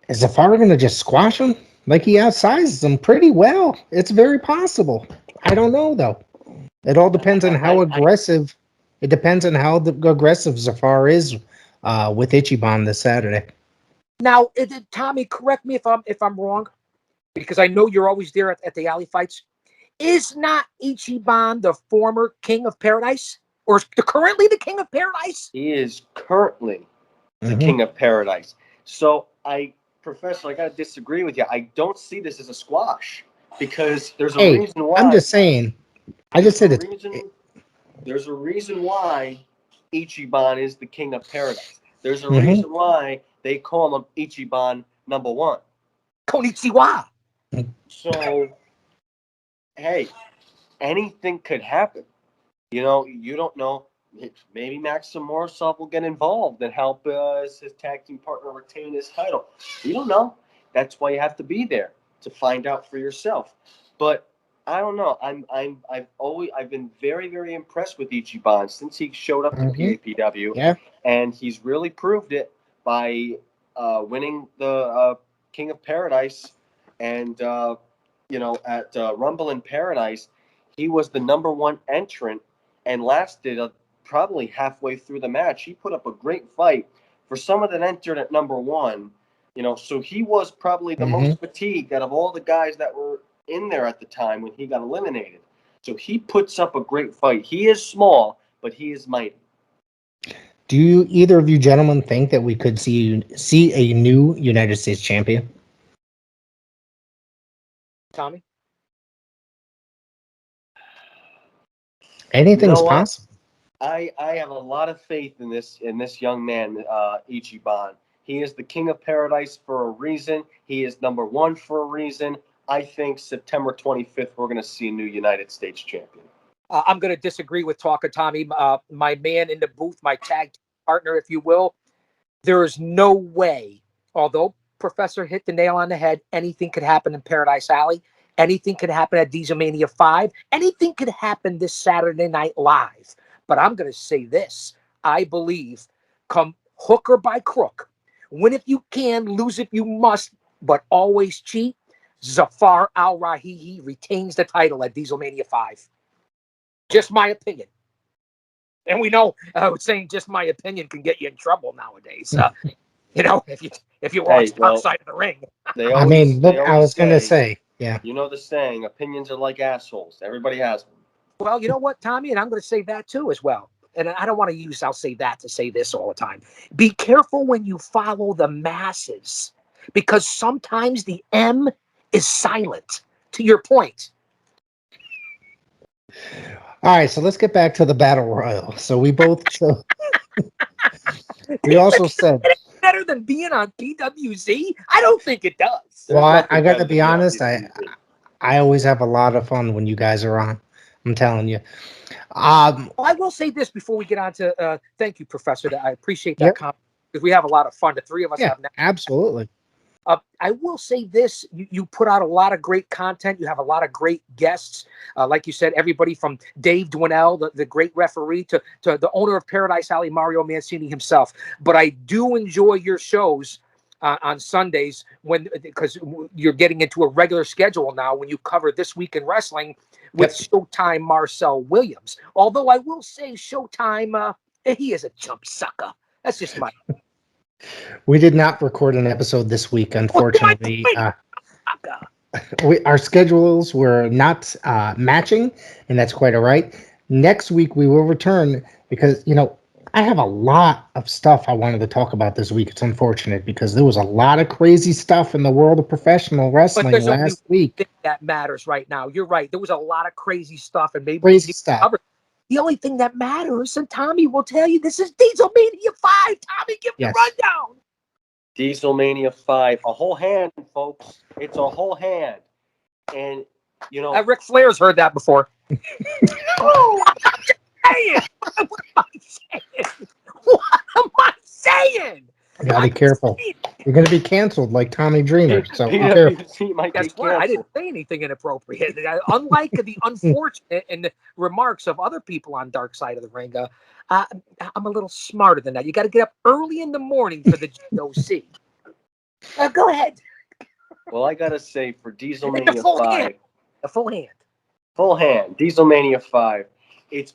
Is Zafar going to just squash him? Like he outsizes him pretty well. It's very possible. I don't know though. It all depends on how aggressive. It depends on how aggressive Zafar is with Ichiban this Saturday. Now, Tommy, correct me if I'm wrong, because I know you're always there at the alley fights. Is not Ichiban the former King of Paradise, or currently the King of Paradise? He is currently the King of Paradise. So Professor, I got to disagree with you. I don't see this as a squash because there's a reason why. I'm just saying. I just said it. There's a reason why Ichiban is the King of Paradise. There's a reason why they call him Ichiban #1. Konnichiwa. So, hey, anything could happen. You know, you don't know. Maybe Maxim Morozov will get involved and help his tag team partner retain his title. You don't know. That's why you have to be there to find out for yourself. But I don't know. I've been very, very impressed with Ichiban since he showed up to PAPW. Yeah. And he's really proved it by winning the King of Paradise. And at Rumble in Paradise, he was the #1 entrant and lasted probably halfway through the match. He put up a great fight for someone that entered at #1. So he was probably the most fatigued out of all the guys that were in there at the time when he got eliminated. So he puts up a great fight. He is small, but he is mighty. Do you either of you gentlemen think that we could see a new United States champion? Tommy? Anything's possible. I have a lot of faith in this young man, Ichiban. He is the King of Paradise for a reason. He is #1 for a reason. I think September 25th, we're going to see a new United States champion. I'm going to disagree with Talkin, Tommy. My man in the booth, my tag partner, if you will. There is no way, although Professor hit the nail on the head, anything could happen in Paradise Alley. Anything could happen at Dieselmania 5. Anything could happen this Saturday Night Live. But I'm going to say this. I believe, come hook or by crook, win if you can, lose if you must, but always cheat, Zafar Al-Rahihi retains the title at Dieselmania 5. Just my opinion. And we know saying just my opinion can get you in trouble nowadays. If you watch outside of the ring. I was going to say, yeah. You know the saying, opinions are like assholes. Everybody has one. Well, you know what, Tommy? And I'm going to say that too as well. And I don't want to use I'll say that to say this all the time. Be careful when you follow the masses, because sometimes the M is silent, to your point. All right, so let's get back to the Battle Royal. So we both we also said better than being on PWZ? I don't think it does. Well, I got to be honest. I always have a lot of fun when you guys are on. I'm telling you. I will say this before we get on to thank you, Professor. I appreciate that comment because we have a lot of fun. The three of us have now. Absolutely. I will say this. You put out a lot of great content. You have a lot of great guests. Like you said, everybody from Dave Dwinell, the great referee, to the owner of Paradise Alley, Mario Mancini himself. But I do enjoy your shows on Sundays because you're getting into a regular schedule now when you cover This Week in Wrestling with Showtime Marcel Williams. Although I will say Showtime, he is a chump sucker. That's just my... We did not record an episode this week, unfortunately. Our schedules were not matching, and that's quite all right. Next week, we will return, because I have a lot of stuff I wanted to talk about this week. It's unfortunate because there was a lot of crazy stuff in the world of professional But wrestling there's only last week. thing that matters right now. You're right. There was a lot of crazy stuff, and maybe we Crazy need to stuff. cover. The only thing that matters, and Tommy will tell you, this is Dieselmania 5. Tommy, give me Yes. a rundown. Dieselmania 5, a whole hand, folks. It's a whole hand. And, Ric Flair's heard that before. Oh, I'm saying. What am I saying? What am I saying? You gotta be careful. You're gonna be canceled like Tommy Dreamer. So be careful. PWC might Guess get what? I canceled. didn't say anything inappropriate. Unlike the unfortunate and the remarks of other people on Dark Side of the Ring, I'm a little smarter than that. You got to get up early in the morning for the GOC. Go ahead. Well, I gotta say, for The Dieselmania full 5, hand. The full hand. full hand, Dieselmania 5. It's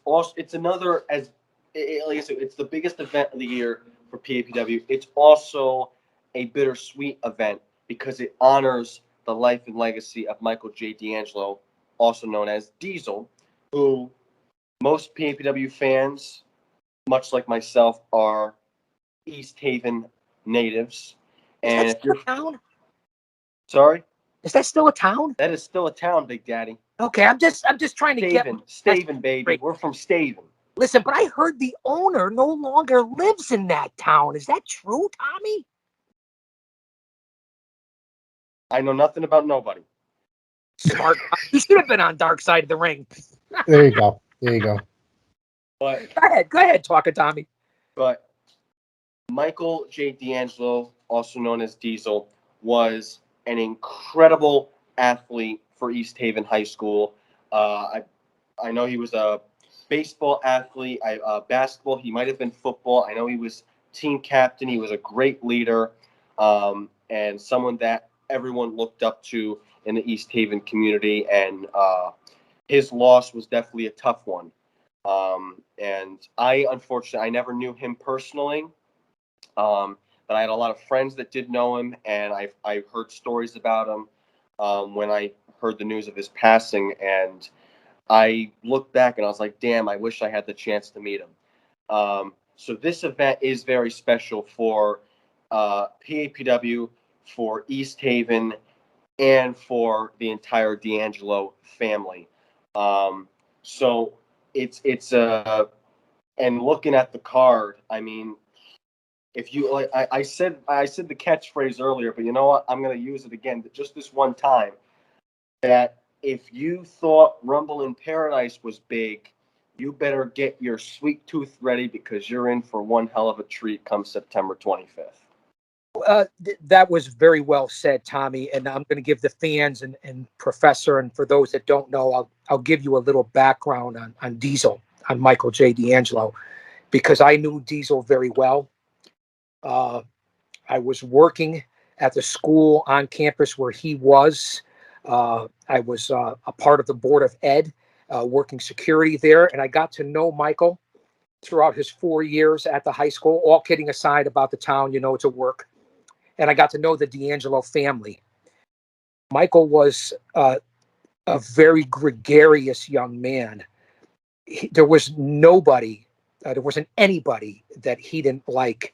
another, like I said, it's the biggest event of the year for PAPW. It's also a bittersweet event because it honors the life and legacy of Michael J. D'Angelo, also known as Diesel, who most PAPW fans, much like myself, are East Haven natives. And Is that still a town? Sorry? Is that still a town? That is still a town, Big Daddy. Okay, I'm just trying to Staven, baby. We're from Staven. Listen, but I heard the owner no longer lives in that town. Is that true, Tommy? I know nothing about nobody. Smart. You should have been on Dark Side of the Ring. There you go. There you go. But Go ahead, talking Tommy. But Michael J. D'Angelo, also known as Diesel, was an incredible athlete for East Haven High School. I know he was a baseball athlete, basketball. He might have been football. I know he was team captain. He was a great leader, and someone that everyone looked up to in the East Haven community. And his loss was definitely a tough one. And unfortunately, I never knew him personally. But I had a lot of friends that did know him, and I've heard stories about him when I heard the news of his passing. And I looked back and I was like, damn, I wish I had the chance to meet him. So this event is very special for PAPW, for East Haven, and for the entire D'Angelo family. So it's and looking at the card, I mean, if you like, I said the catchphrase earlier, but you know what? I'm going to use it again, just this one time. That if you thought Rumble in Paradise was big, you better get your sweet tooth ready because you're in for one hell of a treat come September 25th. That was very well said, Tommy. And I'm going to give the fans and Professor, and for those that don't know, I'll give you a little background on Diesel, on Michael J. D'Angelo, because I knew Diesel very well. I was working at the school on campus where he was. I was a part of the board of ed, working security there, and I got to know Michael throughout his 4 years at the high school. All kidding aside about the town, it's a work. And I got to know the D'Angelo family. Michael was a very gregarious young man. There was nobody, there wasn't anybody that he didn't like.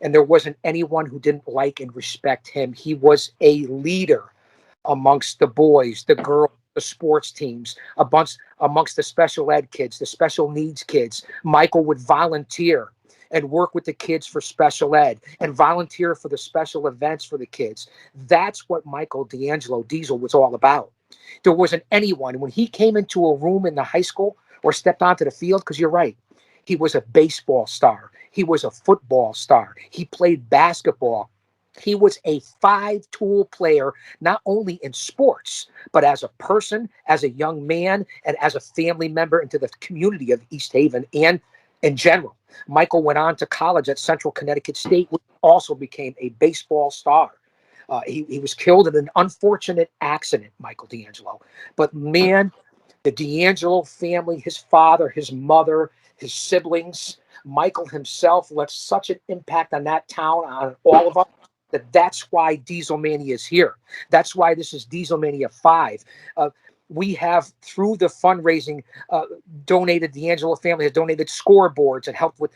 And there wasn't anyone who didn't like and respect him. He was a leader amongst the boys, the girls, the sports teams, amongst the special ed kids, the special needs kids. Michael would volunteer and work with the kids for special ed and volunteer for the special events for the kids. That's what Michael D'Angelo Diesel was all about. There wasn't anyone, when he came into a room in the high school or stepped onto the field, because you're right, he was a baseball star. He was a football star. He played basketball. He was a five-tool player, not only in sports, but as a person, as a young man, and as a family member into the community of East Haven and in general. Michael went on to college at Central Connecticut State, which also became a baseball star. He was killed in an unfortunate accident, Michael D'Angelo. But man, the D'Angelo family, his father, his mother, his siblings, Michael himself left such an impact on that town, on all of us, that's why Dieselmania is here. That's why this is Dieselmania 5. we have, through the fundraising, donated, the Angelo family has donated scoreboards and helped with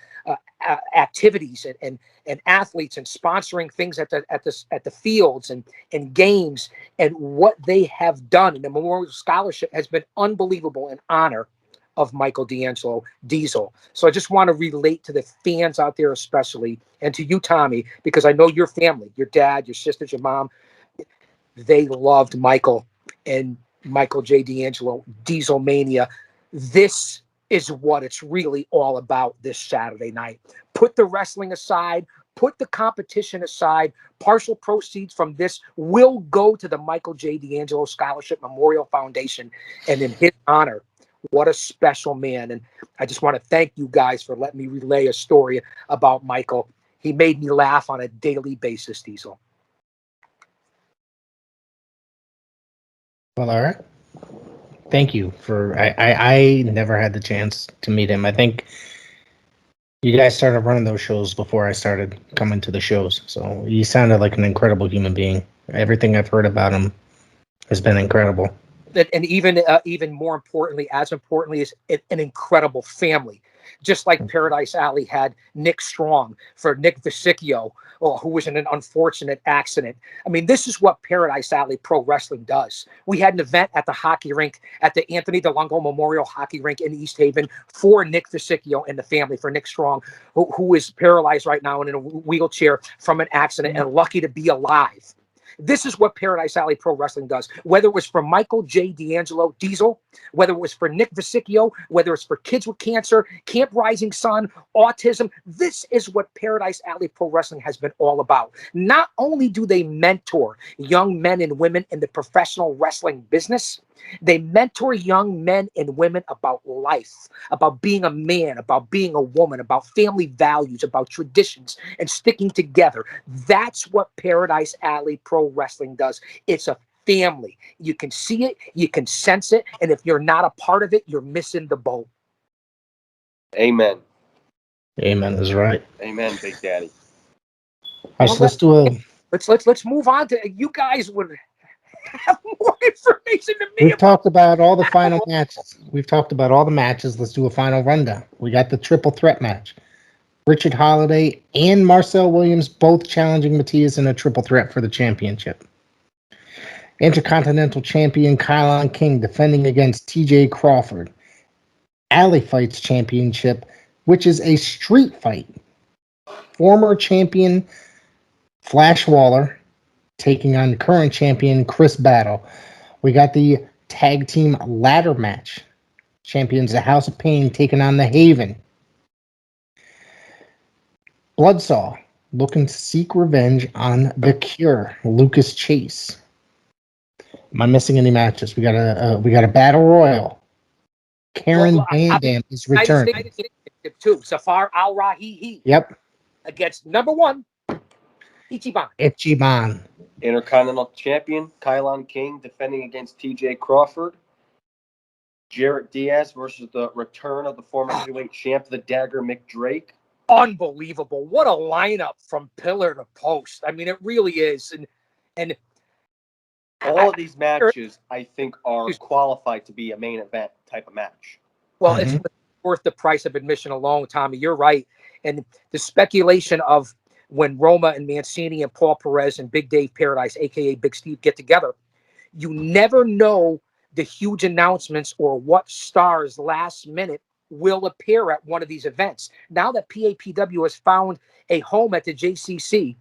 activities and athletes and sponsoring things at the fields and games, and what they have done. And the Memorial Scholarship has been unbelievable in honor of Michael D'Angelo Diesel. So I just want to relate to the fans out there, especially, and to you, Tommy, because I know your family, your dad, your sisters, your mom, they loved Michael and Michael J. D'Angelo, Dieselmania. This is what it's really all about this Saturday night. Put the wrestling aside, put the competition aside. Partial proceeds from this will go to the Michael J. D'Angelo Scholarship Memorial Foundation. And in his honor, what a special man. And I just want to thank you guys for letting me relay a story about Michael. He made me laugh on a daily basis, Diesel. Well, all right. Thank you for. I never had the chance to meet him. I think you guys started running those shows before I started coming to the shows. So he sounded like an incredible human being. Everything I've heard about him has been incredible. And even more importantly, as importantly, is an incredible family. Just like Paradise Alley had Nick Strong for Nick Vesicchio, who was in an unfortunate accident. I mean, this is what Paradise Alley Pro Wrestling does. We had an event at the hockey rink, at the Anthony DeLongo Memorial Hockey Rink in East Haven, for Nick Vesicchio and the family, for Nick Strong, who is paralyzed right now and in a wheelchair from an accident and lucky to be alive. This is what Paradise Alley Pro Wrestling does. Whether it was for Michael J. D'Angelo Diesel, whether it was for Nick Vesicchio, whether it's for kids with cancer, Camp Rising Sun, autism, this is what Paradise Alley Pro Wrestling has been all about. Not only do they mentor young men and women in the professional wrestling business, they mentor young men and women about life, about being a man, about being a woman, about family values, about traditions, and sticking together. That's what Paradise Alley Pro Wrestling does. It's a family. You can see it, you can sense it, and if you're not a part of it, you're missing the boat. Amen. Amen is right. Amen, Big Daddy. All right, so let's do a. Let's move on to, you guys would have more information than me. We've talked about all the final matches. We've talked about all the matches. Let's do a final rundown. We got the triple threat match. Richard Holiday and Marcel Williams both challenging Matias in a triple threat for the championship. Intercontinental Champion Kylon King defending against TJ Crawford. Alley Fights Championship, which is a street fight. Former champion Flash Waller taking on current champion Chris Battle. We got the tag team ladder match. Champions the House of Pain taking on the Haven. Bloodsaw looking to seek revenge on the Cure, Lucas Chase. Am I missing any matches? We got a battle royal. Karen Van Dam is returning. Too. Zafar Al Rahihi. Yep. Against number one, Ichiban. Ichiban. Intercontinental Champion Kylon King defending against TJ Crawford. Jarrett Diaz versus the return of the former heavyweight champ, the Dagger McDrake. Unbelievable. What a lineup from pillar to post. I mean, it really is. And all of these matches, I think, are qualified to be a main event type of match. Well, it's worth the price of admission alone, Tommy. You're right. And the speculation of when Roma and Mancini and Paul Perez and Big Dave Paradise, a.k.a. Big Steve, get together, you never know the huge announcements or what stars last minute will appear at one of these events. Now that PAPW has found a home at the JCC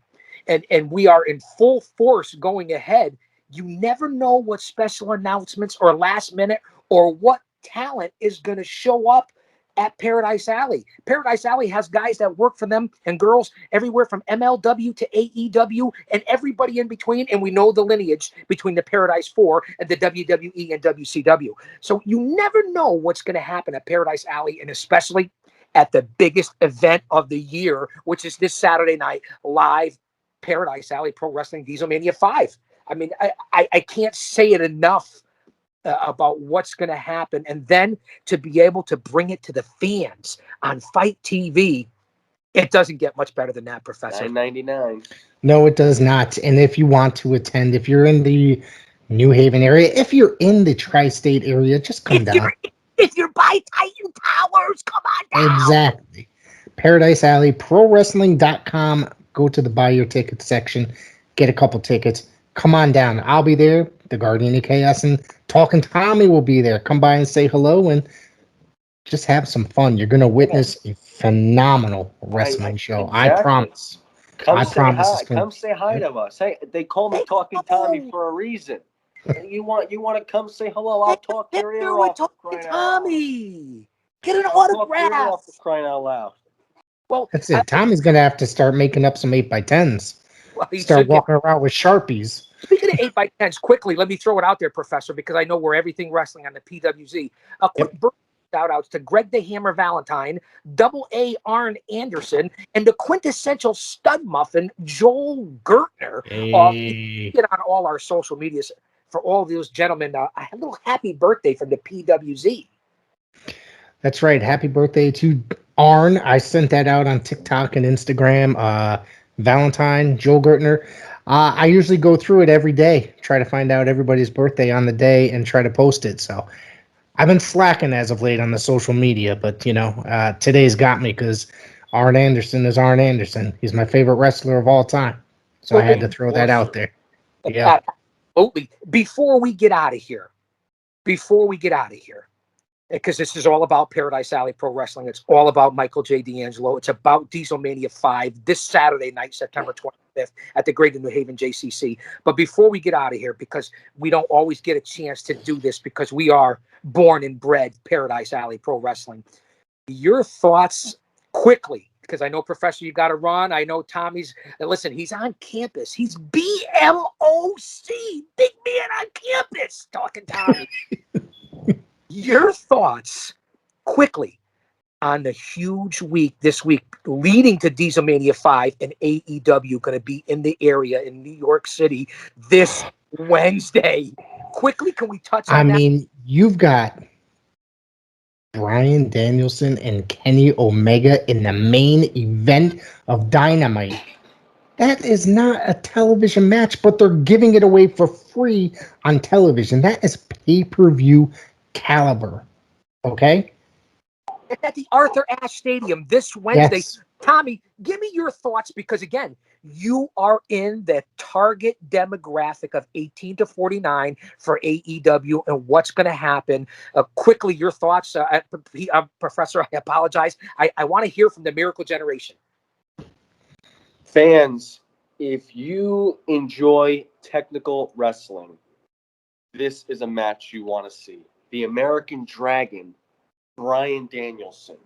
and we are in full force going ahead, you never know what special announcements or last minute or what talent is going to show up at Paradise Alley. Paradise Alley has guys that work for them and girls everywhere from MLW to AEW and everybody in between. And we know the lineage between the Paradise 4 and the WWE and WCW. So you never know what's going to happen at Paradise Alley, and especially at the biggest event of the year, which is this Saturday night, live Paradise Alley Pro Wrestling Dieselmania 5. I mean, I can't say it enough about what's going to happen, and then to be able to bring it to the fans on Fight TV, it doesn't get much better than that, Professor. $9.99. No, it does not. And if you want to attend, if you're in the New Haven area. If you're in the tri-state area, just come down. If you're by Titan Towers, come on down. Exactly. Paradise Alley, prowrestling.com. Go to the buy your ticket section, get a couple tickets. Come on down. I'll be there. The Guardian of Chaos and Talkin Tommy will be there. Come by and say hello and just have some fun. You're going to witness a phenomenal wrestling show. Exactly. I promise. Come I say promise. hi. Come say hi to us. Hey, they call me Talking Tommy for a reason. You want to come say hello? I'll talk your ear off. Talking Tommy. Get an I'll talk your ear autograph. off for crying out loud. Well, That's it. Tommy's going to have to start making up some 8x10s. well, he Start should get- walking around with Sharpies. Speaking of 8x10s, quickly, let me throw it out there, Professor, because I know we're everything wrestling on the PWZ. A quick shout outs to Greg the Hammer Valentine, Double A Arn Anderson, and the quintessential stud muffin, Joel Gertner. Hey. Get on all our social medias for all those gentlemen. A little happy birthday from the PWZ. That's right. Happy birthday to Arn. I sent that out on TikTok and Instagram. Valentine, Joel Gertner. I usually go through it every day, try to find out everybody's birthday on the day and try to post it. So I've been slacking as of late on the social media, but today's got me because Arn Anderson is Arn Anderson. He's my favorite wrestler of all time. So I had to throw that out there. Yeah. Absolutely. Before we get out of here, because this is all about Paradise Alley Pro Wrestling. It's all about Michael J. D'Angelo. It's about Dieselmania V this Saturday night, September 25th at the Greater New Haven JCC. But before we get out of here, because we don't always get a chance to do this because we are born and bred Paradise Alley Pro Wrestling, your thoughts quickly, because I know, Professor, you got to run. I know Tommy's, listen, he's on campus. He's BMOC, big man on campus, Talking Tommy. Your thoughts quickly on the huge week this week leading to Dieselmania 5 and AEW going to be in the area in New York City this Wednesday. Quickly, can we touch on that? I mean, you've got Bryan Danielson and Kenny Omega in the main event of Dynamite. That is not a television match, but they're giving it away for free on television. That is pay-per-view caliber. Okay? It's at the Arthur Ashe Stadium this Wednesday. Yes. Tommy, give me your thoughts because, again, you are in the target demographic of 18 to 49 for AEW and what's going to happen. Quickly, your thoughts, Professor, I apologize. I want to hear from the Miracle Generation. Fans, if you enjoy technical wrestling, this is a match you want to see. The American Dragon, Bryan Danielson,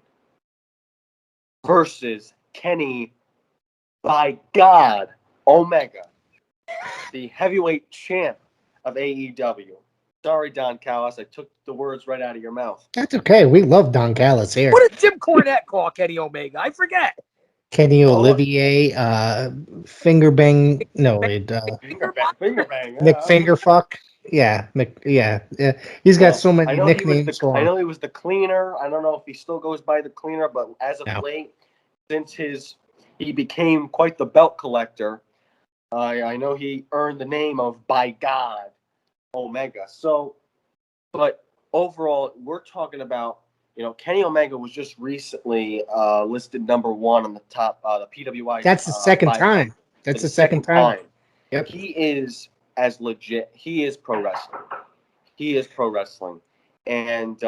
versus Kenny, by God, Omega, the heavyweight champ of AEW. Sorry, Don Callis, I took the words right out of your mouth. That's okay. We love Don Callis here. What did Jim Cornette call Kenny Omega? I forget. Kenny Olivier, finger bang. No, Finger bang. Nick Fingerfuck. Yeah, He's got so many nicknames. I know he was the cleaner. I don't know if he still goes by the cleaner, but as of late, since he became quite the belt collector, I know he earned the name of By God Omega. So, but overall, we're talking about, Kenny Omega was just recently listed number 1 on the top, the PWI. That's the second time. That's the second time. Yep. He is as legit. He is pro wrestling. And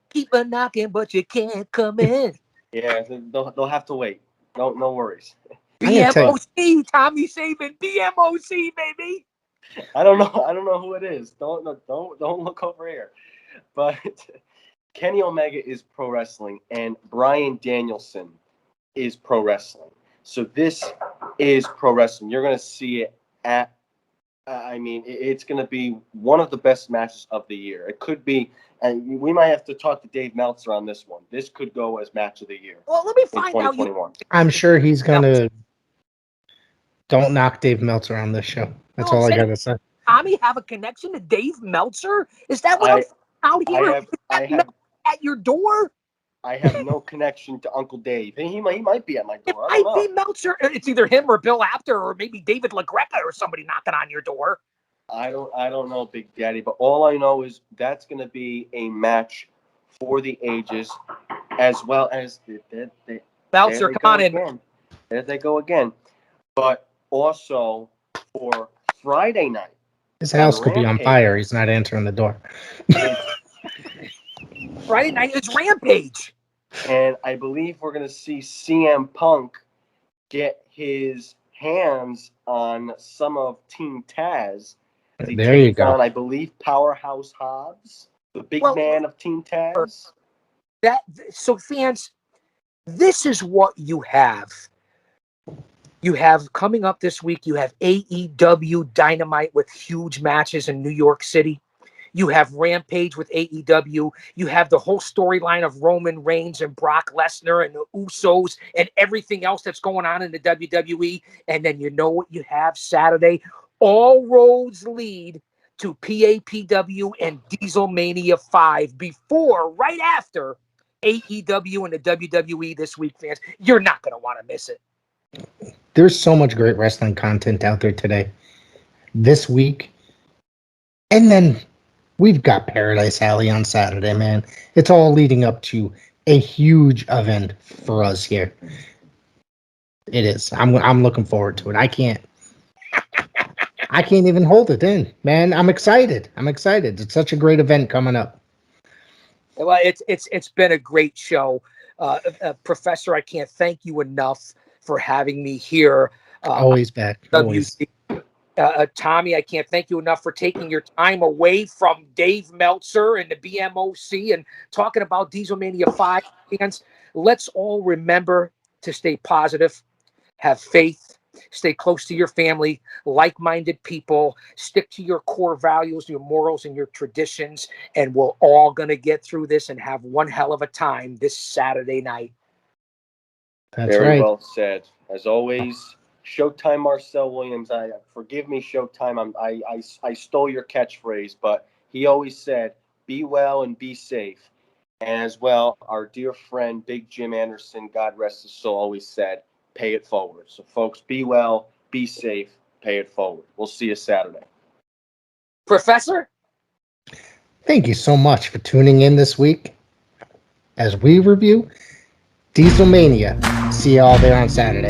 keep a knocking, but you can't come in. Yeah, they'll have to wait. No worries. BMOC, Tommy Saban, BMOC, baby. I don't know who it is. Don't look over here. But Kenny Omega is pro wrestling, and Bryan Danielson is pro wrestling. So this is pro wrestling. You're going to see it at. It's going to be one of the best matches of the year. It could be, and we might have to talk to Dave Meltzer on this one. This could go as match of the year. Well, let me find out. I'm sure he's going to. Don't knock Dave Meltzer on this show. That's all I got to say. Tommy have a connection to Dave Meltzer? Is that what I'm out here? At your door? I have no connection to Uncle Dave. He might be at my door. It might be Meltzer. It's either him or Bill Apter or maybe David LaGreca or somebody knocking on your door. I don't know, Big Daddy, but all I know is that's going to be a match for the ages, as well as Bouncer, come on in. again. There they go again. But also for Friday night. His house could be on Rampage. fire. He's not answering the door. Friday night is Rampage. And I believe we're going to see CM Punk get his hands on some of Team Taz. As he There you takes go. on, I believe, Powerhouse Hobbs, the big man of Team Taz. So fans, this is what you have. You have coming up this week, you have AEW Dynamite with huge matches in New York City. You have Rampage with AEW. You have the whole storyline of Roman Reigns and Brock Lesnar and the Usos and everything else that's going on in the WWE. And then you know what you have Saturday? All roads lead to PAPW and Dieselmania 5 right after AEW and the WWE this week, fans. You're not going to want to miss it. There's so much great wrestling content out there today, this week. And then we've got Paradise Alley on Saturday, man. It's all leading up to a huge event for us here. It is. I'm looking forward to it. I can't even hold it in, man. I'm excited. It's such a great event coming up. Well, it's been a great show. Professor, I can't thank you enough for having me here. Always back. Always. Tommy, I can't thank you enough for taking your time away from Dave Meltzer and the BMOC and talking about Dieselmania 5. Fans, let's all remember to stay positive, have faith, stay close to your family, like-minded people, stick to your core values, your morals, and your traditions, and we're all going to get through this and have one hell of a time this Saturday night. That's Very right. well said. As always, Showtime Marcel Williams. Forgive me, Showtime. I stole your catchphrase, but he always said, "Be well and be safe." And as well, our dear friend Big Jim Anderson, God rest his soul, always said, "Pay it forward." So, folks, be well, be safe, pay it forward. We'll see you Saturday. Professor? Thank you so much for tuning in this week as we review Dieselmania. See you all there on Saturday.